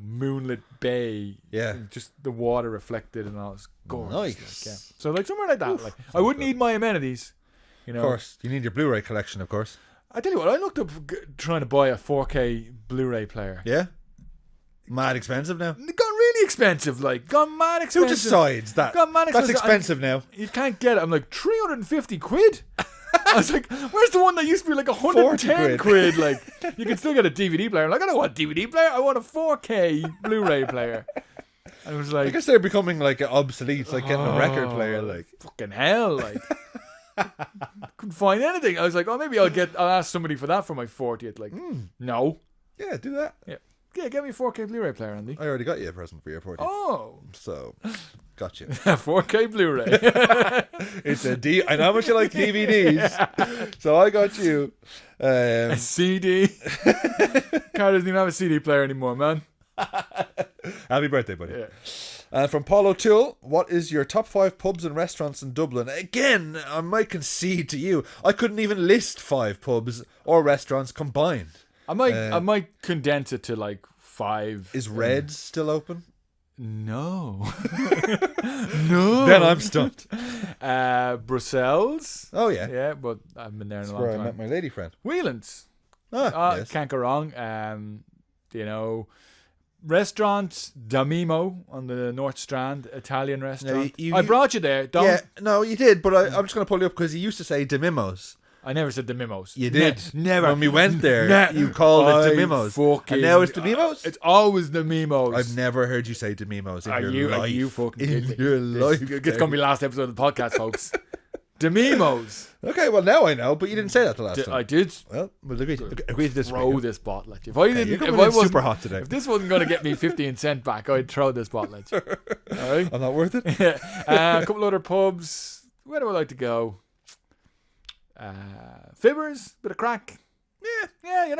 moonlit bay. Yeah, just the water reflected, and all. It's gorgeous. Nice. Like, yeah. So like somewhere like that. Like I wouldn't need my amenities. Of course, you need your Blu-ray collection, of course. I tell you what, I looked up trying to buy a 4K Blu-ray player. Yeah. Mad expensive now. Gone really expensive, like gone mad expensive. Who decides that? Gone mad expensive. That's expensive now. You can't get it. I'm like 350 quid. I was like, where's the one that used to be like 110 quid? Like you can still get a DVD player. I'm like, I don't want a DVD player. I want a 4K Blu-ray player. I was like, I guess they're becoming like obsolete, like getting a record player. Like fucking hell, like. Couldn't find anything. I was like, maybe I'll ask somebody for that for my 40th. Like, no. Yeah, do that. Yeah, get me a 4K Blu-ray player, Andy. I already got you a present for your 40th. Oh. So, got you. 4K Blu-ray. It's I know how much you like DVDs. So I got you a CD. Car doesn't even have a CD player anymore, man. Happy birthday, buddy. Yeah. From Paul O'Toole, what is your top 5 pubs and restaurants in Dublin? Again, I might concede to you. I couldn't even list 5 pubs or restaurants combined. I might condense it to like 5. Is Red's still open? No. No. Then I'm stumped. Brussels. Oh, yeah. Yeah, but I've been there in That's a long where time. I met my lady friend. Whelan's. Yes. Can't go wrong. Restaurants, Damimo on the North Strand, Italian restaurant. I brought you there. Yeah, no, you did, but I'm just going to pull you up because you used to say Damimos. I never said Damimos. You did. Never. When we went there, you called it Damimos. And now it's Damimos? It's always Damimos. I've never heard you say Damimos in your life. Are you fucking kidding me? In your life. It's going to be last episode of the podcast, folks. Damimos. Okay, well now I know, but you didn't say that the last time. I did. Well, we'll agree to disagree. Throw this bottle at you. If I wasn't super hot today. If this wasn't going to get me 15 cent back, I'd throw this bottle at you. All right? I'm not worth it. A couple other pubs. Where do I like to go? Fibbers, bit of crack. Yeah,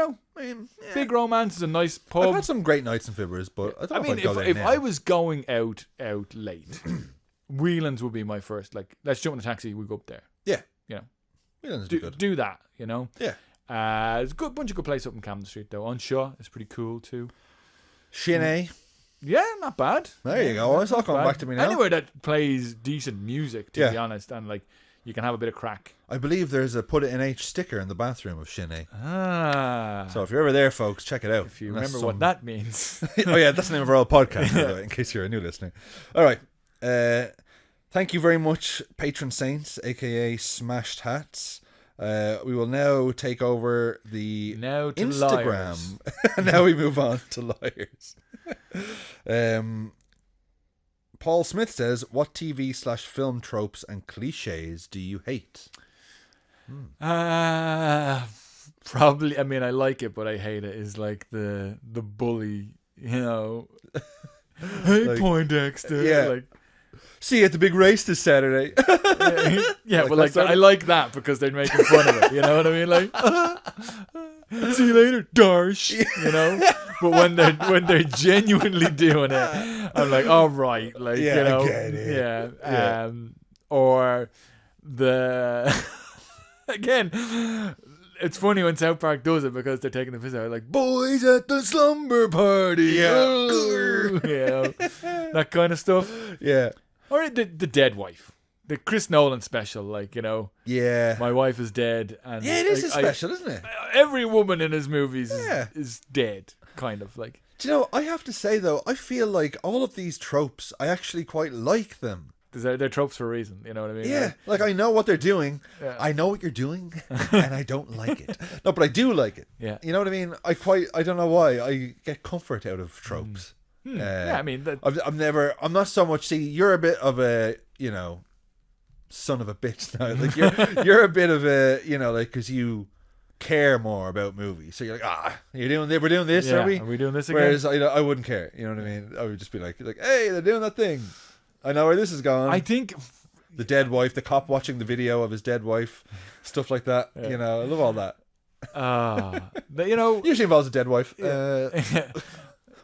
Big Romance is a nice pub. I've had some great nights in Fibbers, but I don't know if I was going out late, Whelan's would be my first. Like, let's jump in a taxi. We go up there. Yeah, Whelan's good. Do that. Yeah. There's a bunch of good places up in Camden Street though. Unshaw is pretty cool too. Shinny. Yeah, not bad. There you go. It's all coming back to me now. Anywhere that plays decent music, to be honest, and like you can have a bit of crack. I believe there's a Put It in H sticker in the bathroom of Shinny. Ah. So if you're ever there, folks, check it out. If you remember what that means. Oh yeah, that's the name of our old podcast, by the way, in case you're a new listener. All right. Thank you very much, patron saints, aka Smashed Hats. We will now take over the Instagram. Now we move on to liars. Paul Smith says, what TV/film tropes and cliches do you hate? Probably, I mean, I like it, but I hate it, is like the bully, Hey, like, Poindexter. Yeah. Like, see you at the big race this Saturday. yeah, but like I like that because they're making fun of it. You know what I mean? Like, see you later, Darsh. But when they're genuinely doing it, I'm like, all right, like I get it. Yeah. Or the again. It's funny when South Park does it because they're taking the piss out, like boys at the slumber party, that kind of stuff. Yeah. Or the dead wife, the Chris Nolan special, like Yeah. my wife is dead, and it is a special, isn't it? Every woman in his movies is dead, kind of like. Do you know? I have to say though, I feel like all of these tropes, I actually quite like them. They're tropes for a reason, you know what I mean? Yeah, like I know what they're doing. Yeah. I know what you're doing, and I don't like it. No, but I do like it. Yeah, you know what I mean. I don't know why I get comfort out of tropes. Yeah, I mean, I'm not so much. See, you're a bit of a son of a bitch now. Like you're a bit of a, you know, like, because you care more about movies. So you're like, we're doing this, Yeah, are we? Are we doing this again? Whereas I wouldn't care. You know what I mean? I would just be like, hey, they're doing that thing. I know where this is going. I think the dead wife, the cop watching the video of his dead wife, stuff like that. Yeah. You know, I love all that. You know, Usually involves a dead wife. Yeah.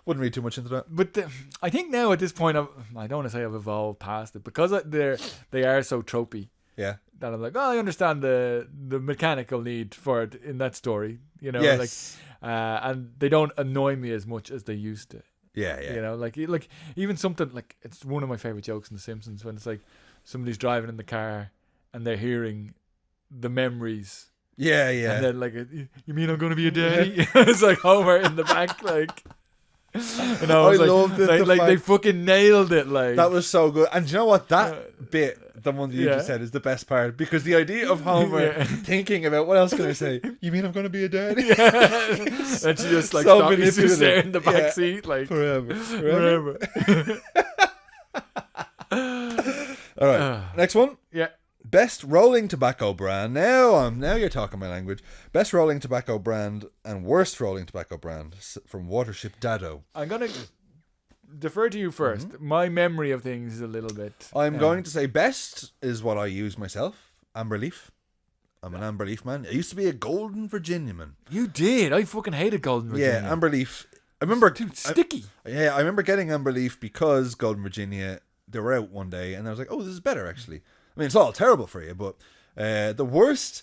Wouldn't read too much into that. But I think now at this point, I don't want to say I've evolved past it because they are so tropey. Yeah. That I'm like, I understand the mechanical need for it in that story. You know, Yes. like, and they don't annoy me as much as they used to. Yeah. You know, like even something like, it's one of my favorite jokes in The Simpsons when it's like somebody's driving in the car and they're hearing the memories. Yeah. And then like, you mean I'm going to be a daddy? It's like Homer in the back, like. You know, I like, loved it. Like they fucking nailed it. Like that was so good. And do you know what? That bit, the one that you just said, is the best part, because the idea of Homer thinking about what else can I say? You mean I'm going to be a daddy? Yeah. And she just like So stopped. He's just manipulative. there in the back seat, like forever. All right, next one. Yeah. Best rolling tobacco brand. Now you're talking my language. Best rolling tobacco brand and worst rolling tobacco brand from Watership Dado. I'm gonna defer to you first. Mm-hmm. My memory of things is a little bit. I'm going to say best is what I use myself. Amber Leaf. I'm an Amber Leaf man. I used to be a Golden Virginia man. You did. I fucking hated Golden Virginia. Yeah, Amber Leaf. I remember, dude, sticky. I remember getting Amber Leaf because Golden Virginia, they were out one day, and I was like, oh, this is better actually. I mean, it's all terrible for you, but the worst,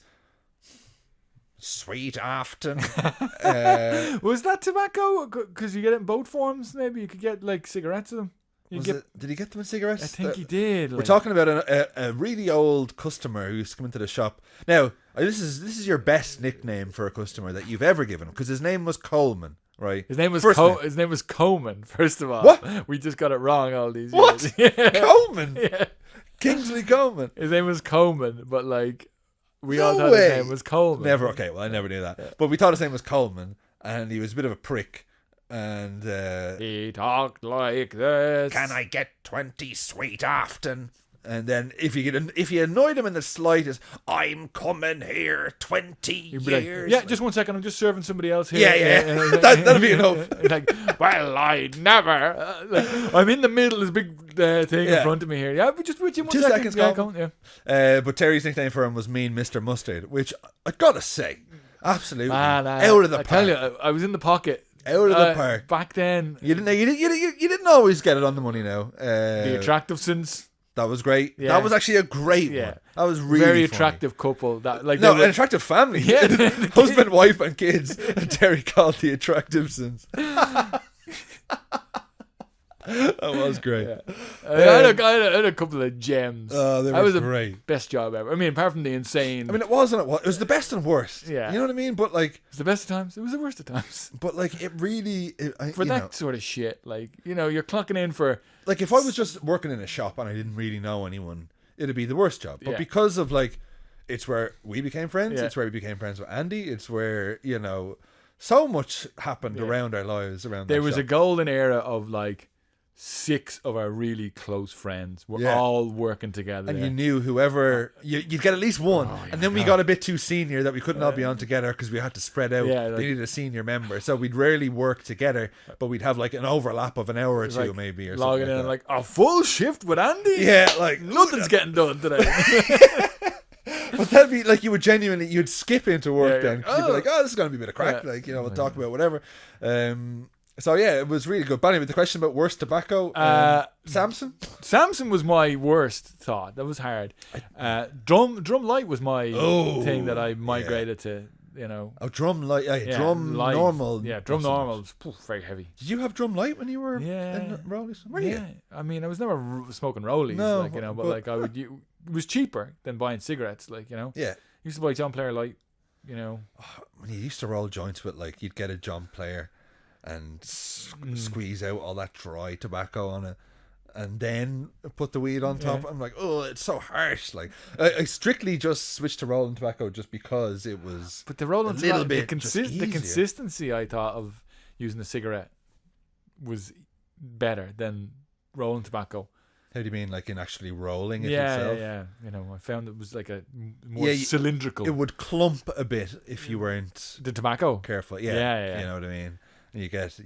Sweet Afton. Was that tobacco? Because you get it in both forms. Maybe you could get like cigarettes of them. Did he get them in cigarettes? I think he did. We're talking about a really old customer who used to come into the shop. Now, this is your best nickname for a customer that you've ever given him, because his name was Coleman. Right. His name was Coleman. First of all, what? We just got it wrong all these years. What? Yeah. Coleman. Yeah. Kingsley Coleman. His name was Coleman, but like we No all thought way. his name was Coleman. Never. Okay. Well, I never knew that. Yeah. But we thought his name was Coleman, and he was a bit of a prick. And he talked like this. Can I get 20 Sweet Afton? And then if you annoyed him in the slightest, I'm coming here 20 years. Like, yeah, just 1 second. I'm just serving somebody else here. Yeah. That'll be enough. Like, well, I never. I'm in the middle. There's a big thing in front of me here. Yeah, but just wait 1 2 second. seconds, but Terry's nickname for him was Mean Mr. Mustard, which I gotta say, absolutely out of the park. I tell you, I was in the pocket. Out of the park. Back then. You didn't always get it on the money now. The Attractive Sons. That was great. Yeah. That was actually a great one. That was really very funny. Attractive couple. That like an attractive family. Yeah, husband, wife, and kids. And Terry called the Attractive Sons. That was great. Yeah. I had a couple of gems. Oh, they were that was great. The best job ever. I mean, apart from the insane. I mean, it wasn't. It was the best and worst. Yeah. You know what I mean? But like, it's the best of times. It was the worst of times. But like, it really for that sort of shit. Like, you're clocking in for. Like, if I was just working in a shop and I didn't really know anyone, it'd be the worst job. But because of like, it's where we became friends. It's where we became friends with Andy. It's where so much happened around our lives. There was a golden era of like 6 of our really close friends were all working together, and you knew whoever you'd get at least one. And then we got a bit too senior that we couldn't all be on together because we had to spread out. They needed a senior member, so we'd rarely work together, but we'd have like an overlap of an hour or two, maybe, or logging something in like a full shift with Andy. Yeah, like nothing's getting done today. But that'd be like, you'd skip into work then, because you'd be like, this is going to be a bit of crack, we'll talk about whatever. So yeah, it was really good. But anyway, the question about worst tobacco, Samson was my worst thought. That was hard. Drum light was my thing that I migrated to. Drum light, drum light. Normal. Yeah, drum normal was very heavy. Did you have drum light when you were in Rollies? Were you? I mean, I was never smoking Rollies, but like I would. It was cheaper than buying cigarettes, Yeah. Used to buy John Player Light, When you used to roll joints with, like, you'd get a John Player and squeeze out all that dry tobacco on it, and then put the weed on top. I'm like, it's so harsh. Like, I strictly just switched to rolling tobacco just because it was. But the rolling tobacco, the consistency I thought of using a cigarette was better than rolling tobacco. How do you mean, like in actually rolling it Yeah, itself? yeah. You know, I found it was like a more Yeah, cylindrical. It would clump a bit if you weren't The tobacco. careful. Yeah. You know what I mean? And you'd get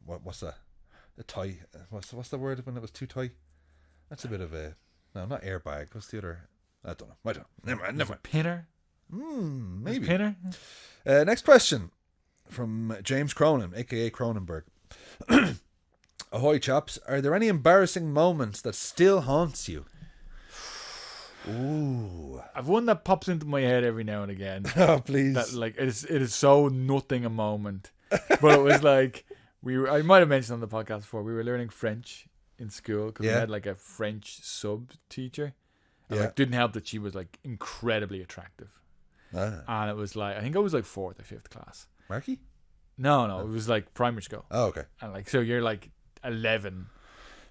what's that? A tie. What's the word when it was too tight? That's a bit of a not airbag. What's the other? I don't know. Never mind. Pinner. Maybe. Pinner. Next question from James Cronin, aka Cronenberg. Ahoy, chaps! Are there any embarrassing moments that still haunts you? Ooh, I've one that pops into my head every now and again. oh please! That like it is so nothing a moment, but it was like I might have mentioned on the podcast before. We were learning French in school because we had like a French sub teacher. And like, didn't help that she was like incredibly attractive, and it was like I think I was like 4th or 5th class. Marky? No, it was like primary school. Oh, okay. And like so you're like 11.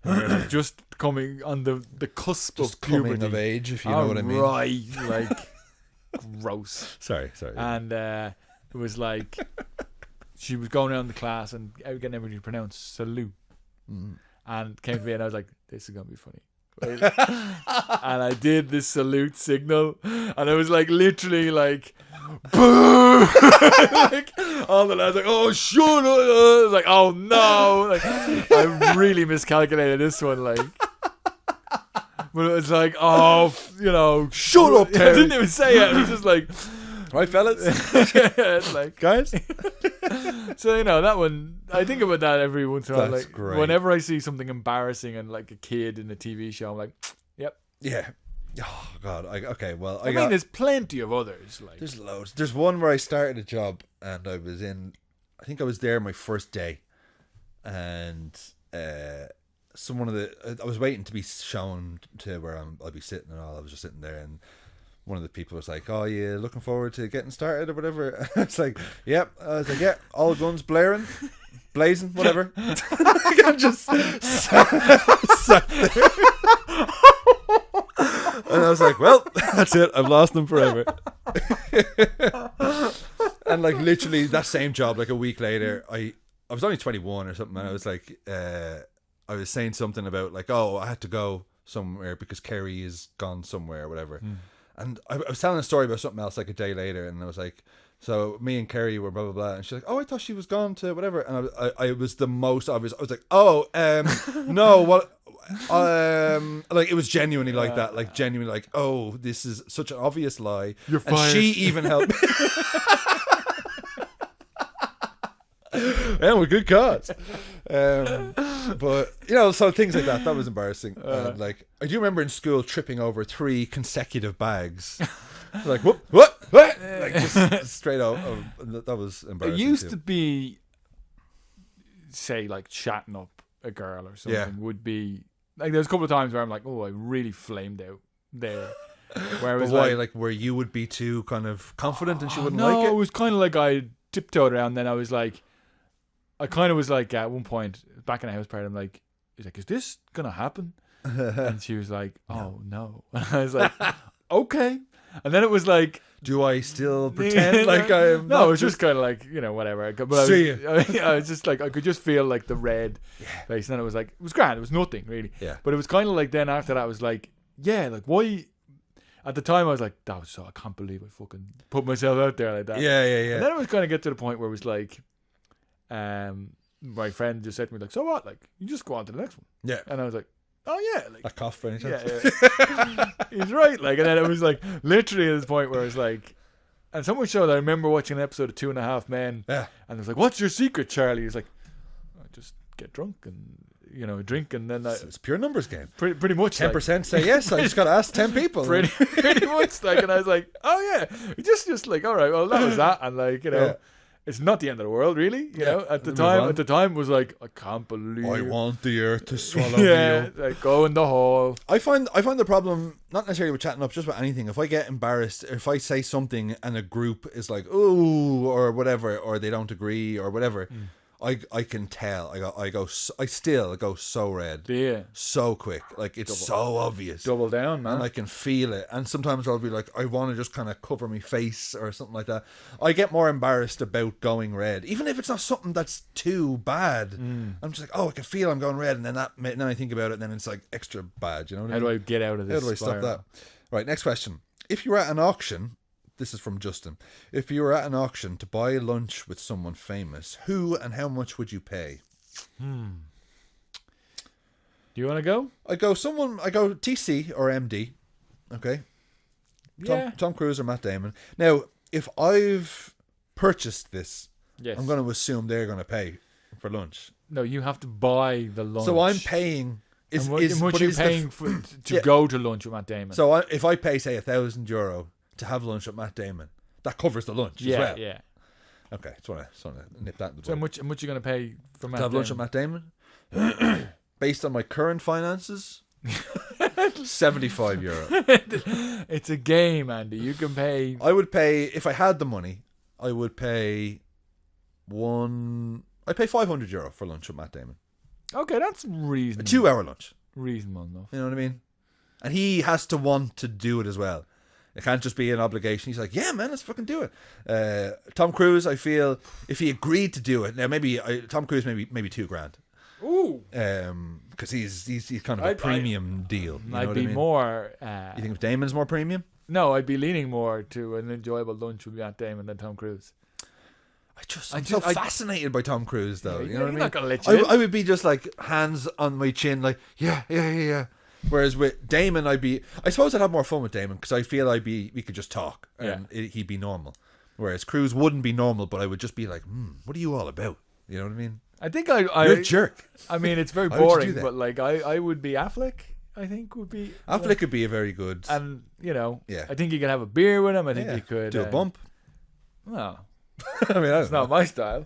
You're like just coming on the cusp Just of puberty. coming of age, if you know what I mean. Right, like gross. Sorry. And it was like she was going around the class and getting everybody to pronounce salute. And came to me and I was like, this is gonna be funny. And I did this salute signal and I was like literally like boo. Like all the lads like, oh shut up. I was like, oh no, like I really miscalculated this one, like. But it was like, oh, you know, Shut up, Terry. I didn't even say it. It was just like, right, fellas, it's like, guys. so you know that one. I think about that every once in a while. That's Like great. whenever I see something embarrassing and like a kid in a TV show, I'm like, yep. Yeah. Oh God. Okay. Well, I mean, there's plenty of others. Like, there's loads. There's one where I started a job and I think I was there my first day, and I was waiting to be shown to where I'll be sitting and all. I was just sitting there and one of the people was like, oh, you looking forward to getting started or whatever? I was like, yep. I was like, yeah, all guns blazing, whatever. I just sat there. And I was like, well, that's it. I've lost them forever. And like literally that same job, like a week later, I was only 21 or something, and I was like, I was saying something about like, oh, I had to go somewhere because Kerry is gone somewhere or whatever. And I was telling a story about something else like a day later, and I was like, so me and Kerry were blah blah blah, and she's like, oh, I thought she was gone to whatever, and I was the most obvious. I was like, oh, no, what? Like it was genuinely like that, like genuinely like, oh, this is such an obvious lie. You're fired. And she even helped me. And with good cause. But you know, so things like that was embarrassing. Like I do remember in school tripping over 3 consecutive bags. Like what? Like just straight out. That was embarrassing. it used to be, say, like chatting up a girl or something would be like. There's a couple of times where I'm like, oh, I really flamed out there. Where it was why? Like where you would be too kind of confident and she wouldn't like No, it. it was kind of like I tiptoed around. Then I was like, I kind of was like at one point back in a house party, I'm like, he's like, is this gonna happen? And she was like, oh no. And I was like, okay. And then it was like, do I still pretend like I'm? No, it was just kind of like, you know, whatever. But See I was just like, I could just feel like the red face. And then it was like, it was grand. It was nothing really. Yeah. But it was kind of like then after that, I was like, yeah, like why? At the time, I was like, that was so, I can't believe I fucking put myself out there like that. Yeah. And then it was kind of get to the point where it was like, my friend just said to me like, so what? Like, you just go on to the next one. Yeah. And I was like, oh yeah, like a cough for any chance. yeah. He's right. Like, and then it was like literally at this point where it was like, and someone showed. I remember watching an episode of 2.5 Men. Yeah. And it was like, what's your secret, Charlie? He's like, I just get drunk and drink, and then It's a pure numbers game. pretty much 10% say yes. I just got to ask 10 people. Pretty much like, and I was like, oh yeah, just like, all right, well that was that, and like it's not the end of the world, really. You know, at the time, it was like, I can't believe I want the earth to swallow me up. like go in the hole. I find the problem not necessarily with chatting up, just with anything. If I get embarrassed, if I say something and a group is like, ooh, or whatever, or they don't agree or whatever, I can tell. I still go so red. Yeah. So quick. Like, it's so obvious. Double down, man. And I can feel it. And sometimes I'll be like, I want to just kind of cover my face or something like that. I get more embarrassed about going red. Even if it's not something that's too bad. I'm just like, oh, I can feel I'm going red. And then I think about it, and then it's like extra bad. You know what I mean? How do I get out of this? How do I stop that? Right, next question. If you were at an auction, this is from Justin. If you were at an auction to buy lunch with someone famous, who and how much would you pay? Do you want to go? I go TC or MD. Okay. Yeah. Tom Cruise or Matt Damon. Now, if I've purchased this, Yes. I'm going to assume they're going to pay for lunch. No, you have to buy the lunch. So I'm paying. How much are you paying to go to lunch with Matt Damon? So if I pay, say, €1,000 to have lunch with Matt Damon, that covers the lunch as well. Yeah. Okay, just want to nip that in the bud. So how much are you going to pay for Matt To have Damon? lunch with Matt Damon? Based on my current finances, €75. It's a game, Andy. You can pay. I would pay, if I had the money, I would pay I'd pay €500 for lunch with Matt Damon. Okay, that's reasonable. A 2-hour lunch. Reasonable enough. You know what I mean? And he has to want to do it as well. It can't just be an obligation. He's like, yeah, man, let's fucking do it. Tom Cruise, I feel, if he agreed to do it, now Tom Cruise maybe $2,000. Ooh. Because he's kind of a premium deal. You know I'd what be I mean? more. You think Damon's more premium? No, I'd be leaning more to an enjoyable lunch with Matt Damon than Tom Cruise. I'm so fascinated by Tom Cruise, though. You know what I mean? Not gonna let you in. I would be just like hands on my chin, like yeah. Whereas with Damon, I suppose I'd have more fun with Damon because I feel we could just talk and he'd be normal. Whereas Cruise wouldn't be normal, but I would just be like, what are you all about? You know what I mean? I think You're a jerk. I mean, it's very Why would you boring, do that? but like I would be Affleck. I think would be Affleck could be a very good. and Yeah. I think you could have a beer with him. I think you could do a bump. No, I mean, it's not my style.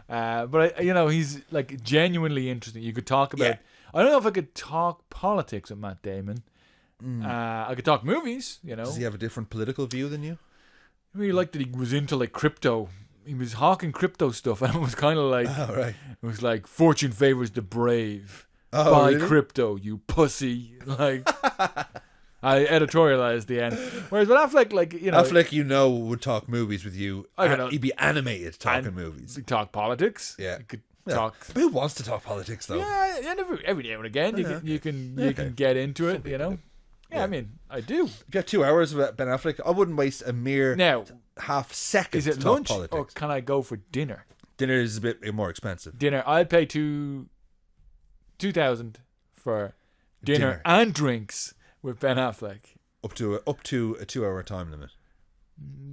But he's like genuinely interesting. You could talk about. Yeah. I don't know if I could talk politics with Matt Damon. I could talk movies. Does he have a different political view than you? I really liked that he was into like crypto. He was hawking crypto stuff, and it was kind of like right. it was like fortune favors the brave. Oh, Buy really? crypto, you pussy. Like I editorialized the end. Whereas with Affleck, Affleck, would talk movies with you. I don't know. He'd be animated talking movies. we talk politics. Yeah. You could Yeah. talk. But who wants to talk politics, though? Yeah, and every now and again you can get into it. You know. Yeah, I mean, I do. If you have 2 hours with Ben Affleck, I wouldn't waste a mere Now, half second is it to talk lunch politics. or can I go for dinner? Dinner is a bit more expensive. Dinner, I'd pay $2,000 for dinner and drinks with Ben Affleck. Up to a 2-hour time limit.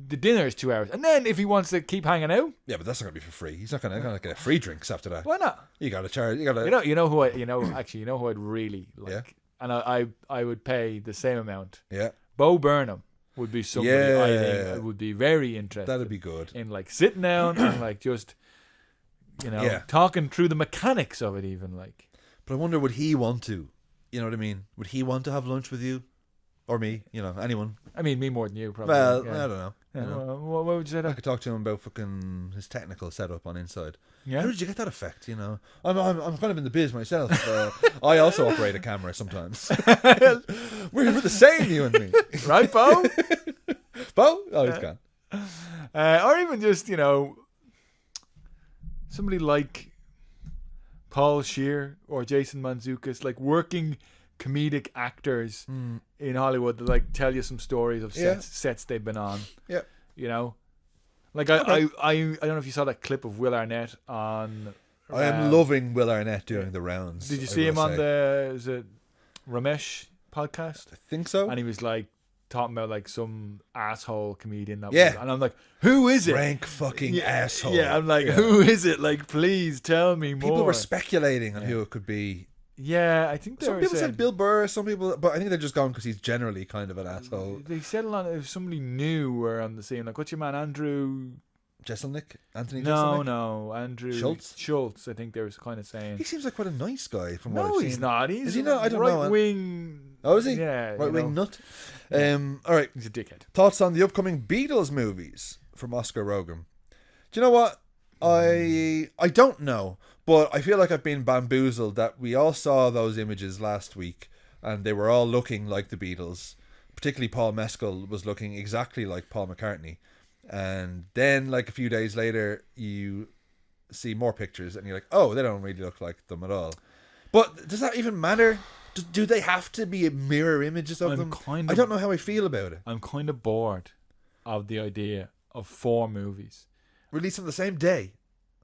The dinner is 2 hours, and then if he wants to keep hanging out, Yeah, but that's not gonna be for free. He's not gonna get free drinks after that. why not? You gotta charge. You gotta. You know who I'd really like, Yeah. and I would pay the same amount. Yeah, Bo Burnham would be somebody I think would be very interested. that'd be good. In like sitting down and like just talking through the mechanics of it, even like. But I wonder, would he want to? You know what I mean? Would he want to have lunch with you, or me? Anyone? I mean, me more than you, probably. Well, yeah. I don't know. Yeah, You know. what would you say? I That? could talk to him about fucking his technical setup on Inside. Yeah. How did you get that effect? I'm kind of in the biz myself. I also operate a camera sometimes. We're the same, you and me, Right, Bo? Bo? Oh, he's gone. Or even just somebody like Paul Scheer or Jason Mantzoukas, like working comedic actors in Hollywood that like tell you some stories of sets they've been on. Yeah. Like I don't know if you saw that clip of Will Arnett on. I am loving Will Arnett doing the rounds. Did you see him on is it Ramesh podcast? I think so. And he was like talking about like some asshole comedian that Yeah. and I'm like, who is it? Rank fucking asshole. Yeah, I'm like, who is it? Like, please tell me more. People were speculating on who it could be. Yeah, I think Some people said Bill Burr, some people, but I think they're just gone because he's generally kind of an asshole. They said a lot if somebody new were on the scene. Like, what's your man, Andrew? Jeselnik? Anthony No, Jeselnik? no, Andrew Schultz. I think they were kind of saying. He seems like quite a nice guy from what I've No, seen. he's not. He's Is he not? I don't know. right wing. Oh, is he? Yeah, Right wing nut. All right. He's a dickhead. Thoughts on the upcoming Beatles movies from Oscar Rogan. Do you know what? I don't know, but I feel like I've been bamboozled that we all saw those images last week and they were all looking like the Beatles. Particularly Paul Mescal was looking exactly like Paul McCartney. And then like a few days later you see more pictures and you're like, oh, they don't really look like them at all. But does that even matter? Do they have to be mirror images of them? I don't know how I feel about it. I'm kind of bored of the idea of 4 movies. Released on the same day.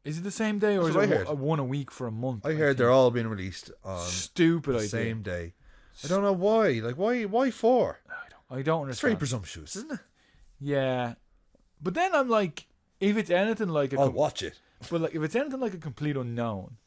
Is it the same day or is it one a week for a month? I heard they're all being released on stupid the same day. I don't know why. Like, why 4? I don't understand. It's very presumptuous, isn't it? Yeah. But then I'm like, if it's anything like I'll watch it. But like, if it's anything like a complete unknown,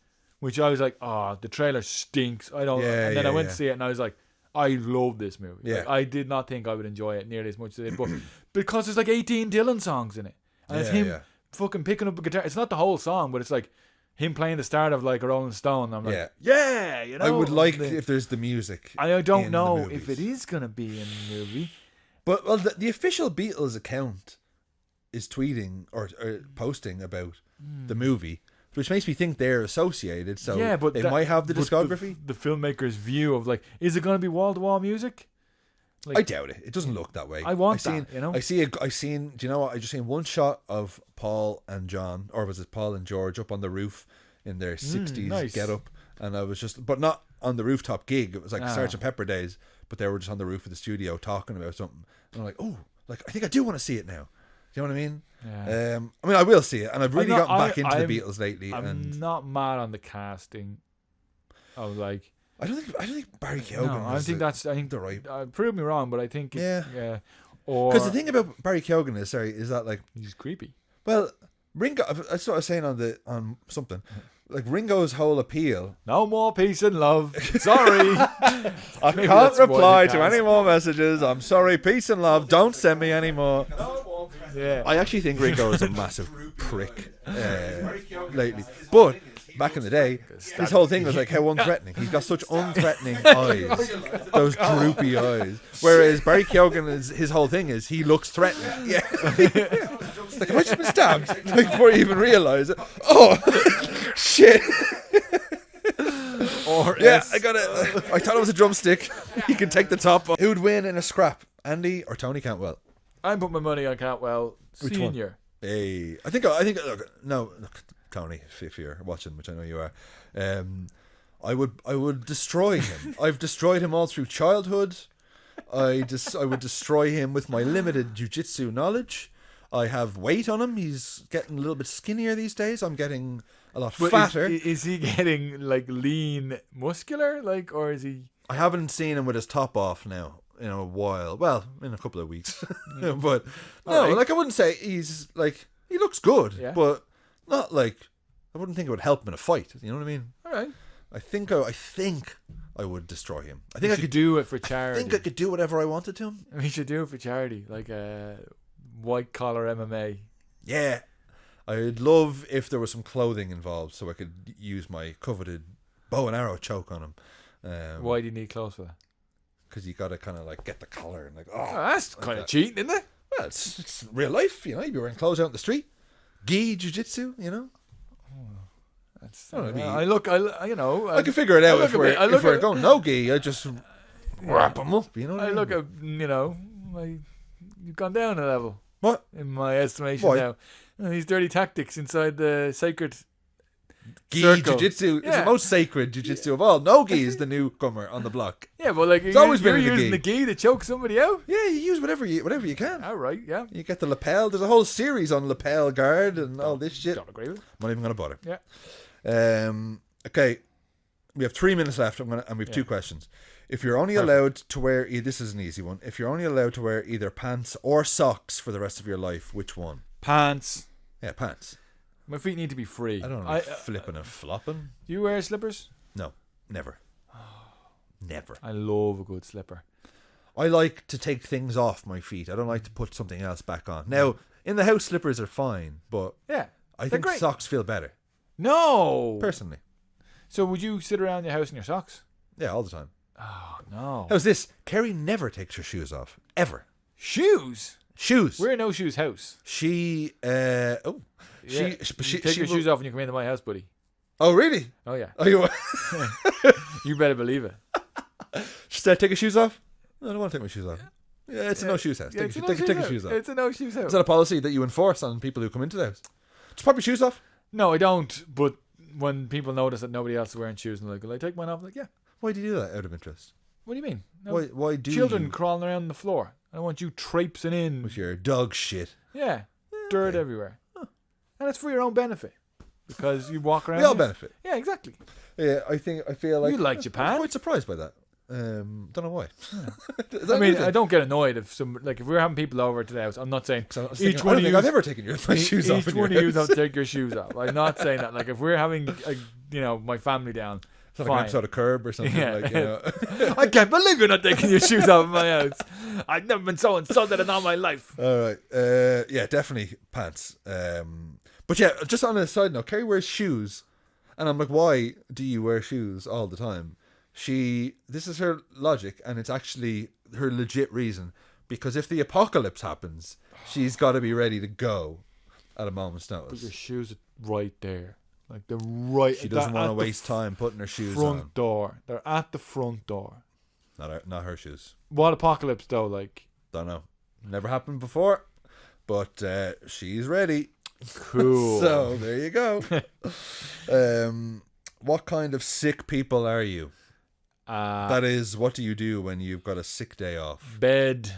which I was like, the trailer stinks. I don't. Yeah, and then I went to see it, and I was like, I love this movie. Yeah. Like, I did not think I would enjoy it nearly as much as I did, but because there's like 18 Dylan songs in it, and it's him fucking picking up a guitar. It's not the whole song, but it's like him playing the start of like a Rolling Stone. I'm like, yeah, you know. I would like if there's the music. I don't know if it is gonna be in the movie. But well, the official Beatles account is tweeting or posting about the movie, which makes me think they're associated. So yeah, but they might have the discography. The filmmaker's view of like, is it going to be wall to wall music? Like, I doubt it. It doesn't look that way. I seen, you know. I seen. Do you know what? I just seen one shot of Paul and John, or was it Paul and George, up on the roof in their 60s get up, and I was just, but not on the rooftop gig. It was like Sgt. Pepper days, but they were just on the roof of the studio talking about something. And I'm like, oh, like I think I do want to see it now. Do you know what I mean? Yeah. I mean, I will see it, and I've really gotten back into the Beatles lately. I'm not mad on the casting. Of like, I don't think Barry Keoghan. No, I think they're right. Prove me wrong, but I think yeah. Or because the thing about Barry Keoghan is that like he's creepy. Well, Ringo. That's what I was saying on something. Like Ringo's whole appeal. No more peace and love. Sorry. I can't reply to any more messages. I'm sorry. Peace and love. Don't send me any more. Yeah. I actually think Ringo is a massive prick lately. But back in the day, his whole thing was like how unthreatening. He's got such unthreatening eyes. Those droopy eyes. Whereas Barry Keoghan, his whole thing is he looks threatening. Yeah. Like, have I just been stabbed? Like, before you even realise it. Oh, shit. I got it. I thought it was a drumstick. He can take the top off. Who would win in a scrap? Andy or Tony Cantwell? I put my money on Cantwell Senior. Hey, I think. Look, Tony, if you're watching, which I know you are, I would destroy him. I've destroyed him all through childhood. I would destroy him with my limited jiu-jitsu knowledge. I have weight on him. He's getting a little bit skinnier these days. I'm getting a lot fatter. Is he getting like lean, muscular, like, or is he? I haven't seen him with his top off now in a while. Well, in a couple of weeks, but no, like I wouldn't say he's like he looks good, but not like I wouldn't think it would help him in a fight. You know what I mean? All right. I think I would destroy him. I think I could do it for charity. I think I could do whatever I wanted to him. We should do it for charity, like white collar MMA. Yeah, I'd love if there was some clothing involved, so I could use my coveted bow and arrow choke on him. Why do you need clothes for that? Because you got to kind of like get the collar and like that's kind of cheating, isn't it? Well, it's real life, you know. You'd be wearing clothes out in the street, gi jiu-jitsu, you know. That's I can figure it out if we're going no gi. I just wrap them up, you know. I look at you've gone down a level. What? In my estimation now. These dirty tactics inside the sacred gi jiu-jitsu is the most sacred jiu-jitsu of all. No gi is the newcomer on the block. Yeah, but like it's always been using the gi to choke somebody out. Yeah, you use whatever you can. All right, yeah. You get the lapel. There's a whole series on lapel guard and all this shit. Don't agree with it. I'm not even gonna bother. Yeah. Okay. We have 3 minutes left. And we have 2 questions. If you're only allowed to wear, this is an easy one. If you're only allowed to wear either pants or socks for the rest of your life, which one? Pants. Yeah, pants. My feet need to be free. I don't know, flipping and flopping. Do you wear slippers? No, never. Never. I love a good slipper. I like to take things off my feet. I don't like to put something else back on. Now, in the house, slippers are fine, but I think socks feel better. No! Personally. So would you sit around your house in your socks? Yeah, all the time. Oh, no. How's this? Kerry never takes her shoes off. Ever. Shoes? Shoes. We're in No Shoes house. She. Yeah. You take your shoes off when you come into my house, buddy. Oh, really? Oh, yeah. Oh, you. You better believe it. Just take your shoes off? No, I don't want to take my shoes off. Yeah, it's a no shoes house. Yeah, Take your shoes off. It's a No Shoes house. Is that a policy that you enforce on people who come into the house? Just pop your shoes off? No, I don't. But when people notice that nobody else is wearing shoes, and they're like, will I take mine off? I'm like, yeah. Why do you do that out of interest? What do you mean? No, Why do children you? crawling around the floor. I don't want you traipsing in. With your dog shit. Yeah. Dirt everywhere. Huh. And it's for your own benefit. Because you walk around. We all benefit. Yeah, exactly. Yeah, I feel like... You like Japan? I'm quite surprised by that. Don't know why. I mean, I don't get annoyed if if we're having people over to the house. I'm not saying each one of you. I've never taken my shoes off. Each one of you don't take your shoes off. I'm not saying that. Like if we're having, my family down, it's like an episode of Curb or something. Yeah. Like, you know. I can't believe you're not taking your shoes off in my house. I've never been so insulted in all my life. All right. Yeah, definitely pants. But yeah, just on a side note, Kerry wears shoes, and I'm like, why do you wear shoes all the time? This is her logic, and it's actually her legit reason, because if the apocalypse happens, she's got to be ready to go at a moment's But notice. your shoes are right there, like the right. She doesn't want to waste time putting her shoes front on. door. They're at the front door. Not her shoes. What apocalypse though? Like, Don't know. Never happened before, but she's ready. cool. So there you go. What kind of sick people are you? That is, what do you do when you've got a sick day off? Bed,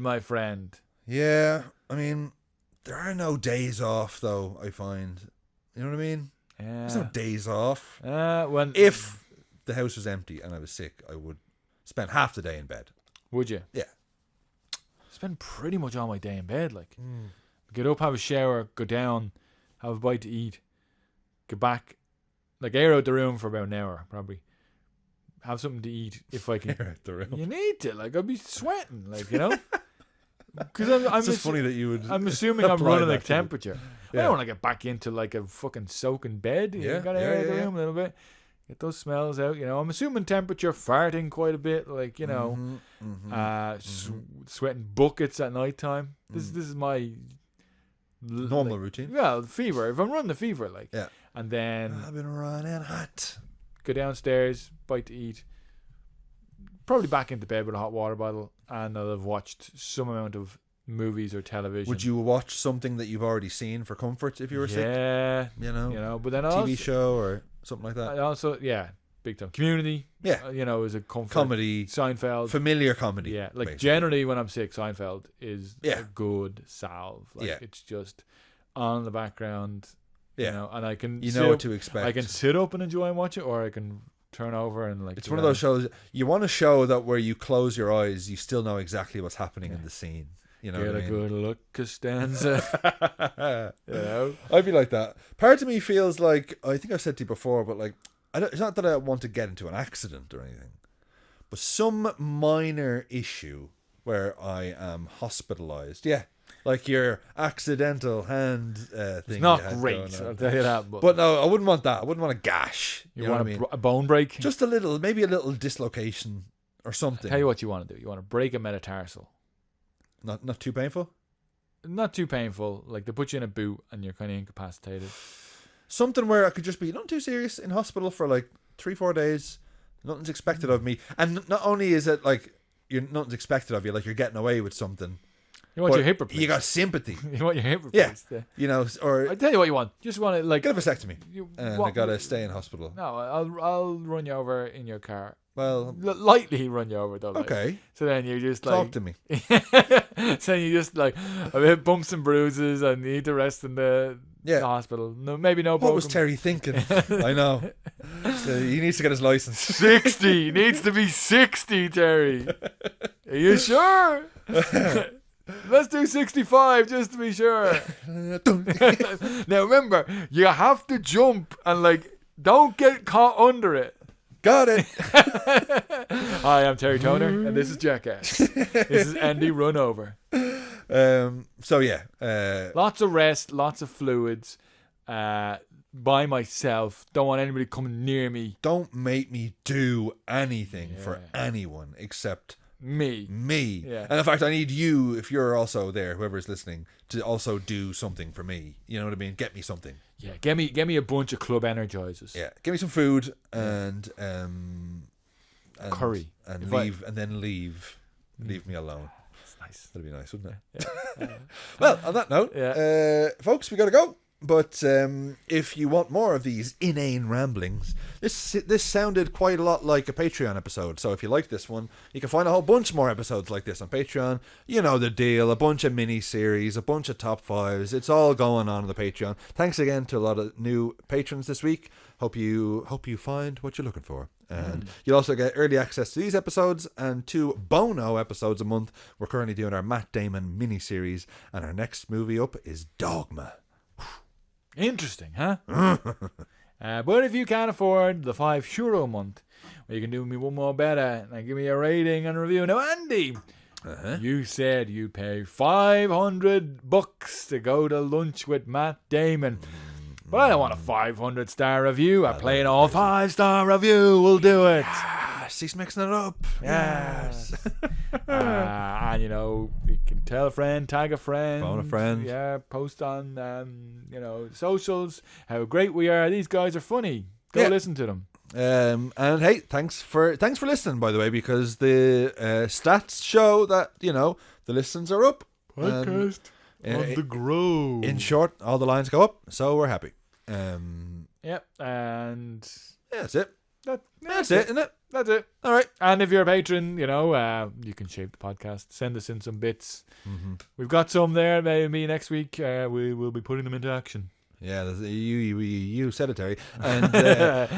my friend. Yeah, I mean, there are no days off, though, I find. You know what I mean? Yeah. There's no days off. If the house was empty and I was sick, I would spend half the day in bed. Would you? Yeah. Spend pretty much all my day in bed. Like, get up, have a shower, go down, have a bite to eat, get back, like air out the room for about an hour, probably. Have something to eat if I can. Air out the room. You need to, like, I'd be sweating, like, you know. Because I'm It's just funny that you would. I'm assuming I'm apply running that like to temperature. Yeah. I don't want to get back into like a fucking soaking bed. You Yeah, gotta yeah, air out the yeah. room a little bit. Get those smells out. You know, I'm assuming temperature, farting quite a bit. Like, you know, sweating buckets at night time. This is my normal routine. Well, fever. If I'm running the fever, like, Yeah. and then I've been running hot. go downstairs, bite to eat. Probably back into bed with a hot water bottle, and I'll have watched some amount of movies or television. Would you watch something that you've already seen for comfort if you were sick? Yeah, You know, but then TV also, show or something like that. I also, big time. Community, Yeah. is a comfort. Comedy, Seinfeld, familiar comedy. yeah. Like basically. generally, when I'm sick, Seinfeld is Yeah. a good salve. Like, Yeah. it's just on the background. Yeah. And I can You know what to expect. I can sit up and enjoy and watch it, or I can turn over and like. It's do one of that. those shows. You want a show that where you close your eyes, you still know exactly what's happening in the scene. You know Get what I a mean? good look, Costanza. You know? I'd be like that. Part of me feels like, I think I've said to you before, but like, it's not that I want to get into an accident or anything, but some minor issue where I am hospitalized. Yeah. Like your accidental hand thing. It's not you had great, going on. I'll tell you that. But no, I wouldn't want that. I wouldn't want a gash. You know want what I mean? a bone break? Just a little, maybe a little dislocation or something. Tell you what you want to do. You want to break a metatarsal. Not too painful. Not too painful. Like, they put you in a boot and you're kind of incapacitated. Something where I could just be not too serious in hospital for like 3-4 days. Nothing's expected of me, and not only is it like nothing's expected of you, like you're getting away with something. You want but your hip replaced. You got sympathy. You want your hip replaced. Yeah. You know, or I tell you what you want. You just want to like get a vasectomy, you, and what- I gotta stay in hospital. No, I'll run you over in your car. Well, Lightly run you over though. Like. okay. So then you just Talk like to me. so you just like a bit bumps and bruises and you need to rest in the Yeah. hospital. No, maybe no. What was broken- Terry thinking? I know. So he needs to get his license. 60 needs to be 60, Terry. Are you sure? Let's do 65 just to be sure. Now remember, you have to jump and like don't get caught under it. Got it. Hi, I'm Terry Toner, and this is Jackass. This is Andy Run Over. So yeah. Lots of rest, lots of fluids. By myself. Don't want anybody coming near me. Don't make me do anything for Yeah. anyone except Me. Yeah. And in fact, I need you, if you're also there, whoever's listening, to also do something for me. You know what I mean? Get me something. Yeah, get me a bunch of Club Energizers. Yeah, give me some food and curry and then leave me alone. That's nice. That'd be nice, wouldn't it? Yeah. Well, on that note, folks, we gotta go. But if you want more of these inane ramblings, this sounded quite a lot like a Patreon episode. So if you like this one, you can find a whole bunch more episodes like this on Patreon. You know the deal. A bunch of mini-series, a bunch of top fives. It's all going on the Patreon. Thanks again to a lot of new patrons this week. Hope you find what you're looking for. And you'll also get early access to these episodes and 2 Bono episodes a month. We're currently doing our Matt Damon mini-series. And our next movie up is Dogma. Interesting, huh? But if you can't afford the €5 a month, well, you can do me one more better and give me a rating and review. Now, Andy, you said you'd pay $500 to go to lunch with Matt Damon. But I don't want a 500-star review. A plain old 5-star review will do it. Yes, he's mixing it up. Yes. And, you know, you can tell a friend, tag a friend. Phone a friend. Yeah, post on, socials how great we are. These guys are funny. Go listen to them. And hey, thanks for listening, by the way, because the stats show that, the listens are up. Podcast on the grow. In short, all the lines go up, so we're happy. Yep, and that's it. That's it, isn't it? That's it. All right. And if you're a patron, you can shape the podcast. Send us in some bits. Mm-hmm. We've got some there. Maybe next week we will be putting them into action. Yeah, you sedentary. And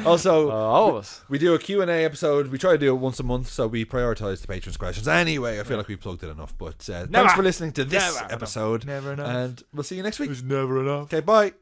also, all of us. We do a Q&A episode. We try to do it once a month, so we prioritise the patrons' questions. Anyway, I feel like we plugged it enough. But thanks for listening to this episode. Never enough. And we'll see you next week. There's never enough. Okay, bye.